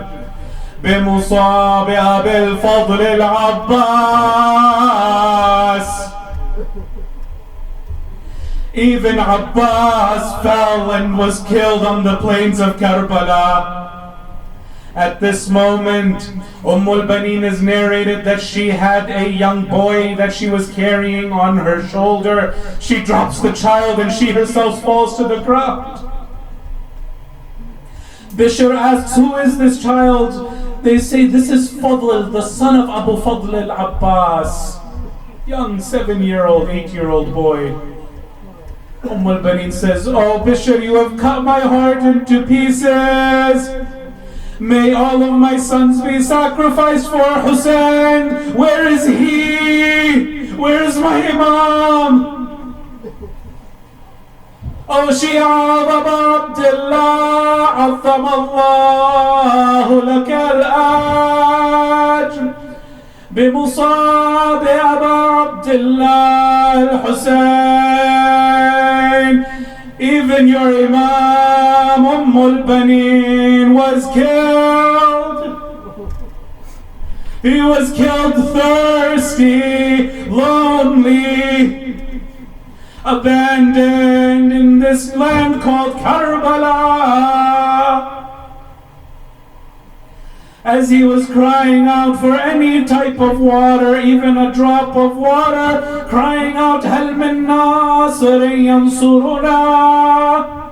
بمصاب أبي الفضل العباس. Even Abbas fell and was killed on the plains of Karbala. At this moment, al-Banin is narrated that she had a young boy that she was carrying on her shoulder. She drops the child and she herself falls to the ground. Bishr asks, who is this child? They say, this is Fadl, the son of Abu Fadl al-Abbas. Young 7-year-old, 8-year-old boy. al-Banin says, oh Bishr, you have cut my heart into pieces. May all of my sons be sacrificed for Hussein. Where is he? Where is my Imam? Oh Shia Aba Abdullah, عظم الله لك الأجر بمصاب أبا عبد الله الحسين. Even your Imam al-Banin was killed. He was killed thirsty, lonely, abandoned in this land called Karbala. As he was crying out for any type of water, even a drop of water, crying out, هَلْ مِن نَاصِرٍ يَنْصُرُنَا.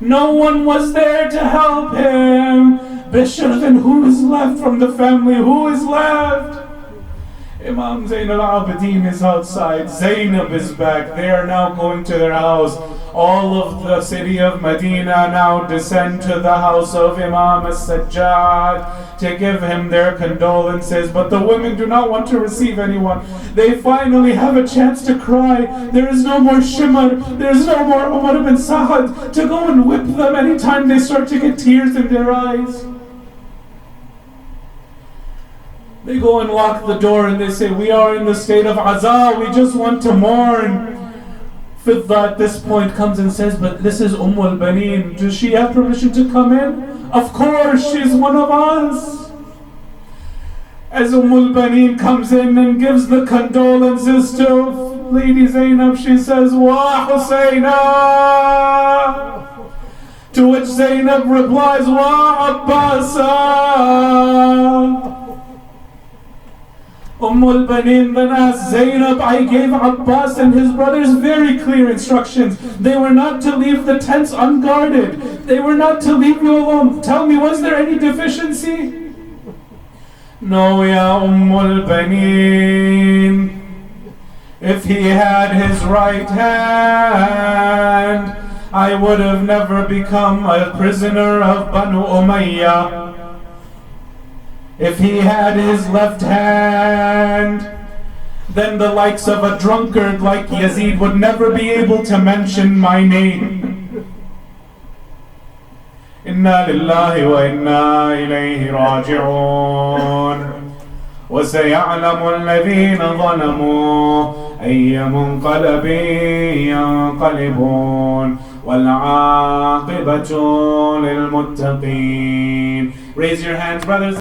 No one was there to help him. Bishr, then who is left from the family? Who is left? Imam Zain al-Abidin is outside. Zainab is back. They are now going to their house. All of the city of Medina now descend to the house of Imam as-Sajjad to give him their condolences. But the women do not want to receive anyone. They finally have a chance to cry. There is no more Shimr. There is no more Umar ibn Sa'ad to go and whip them anytime they start to get tears in their eyes. They go and lock the door and they say, we are in the state of Aza, we just want to mourn. Fidda at this point comes and says, but this is al-Banin. Does she have permission to come in? Of course, she's one of us. As al-Banin comes in and gives the condolences to Lady Zainab, she says, Wa Husayna. To which Zainab replies, Wa Abbasa. al-Banin then asked Zainab, I gave Abbas and his brothers very clear instructions. They were not to leave the tents unguarded. They were not to leave you alone. Tell me, was there any deficiency? No, ya al-Banin. If he had his right hand, I would have never become a prisoner of Banu Umayyah. If he had his left hand, then the likes of a drunkard like Yazid would never be able to mention my name. Inna lillahi wa inna ilayhi raji'un. وَسَيَعْلَمُ الَّذِينَ ظَلَمُوا أَيَّ مُنْقَلَبٍ يَنْقَلِبُونَ وَالْعَاقِبَةُ لِلْمُتَّقِينَ. Raise your hands, brothers.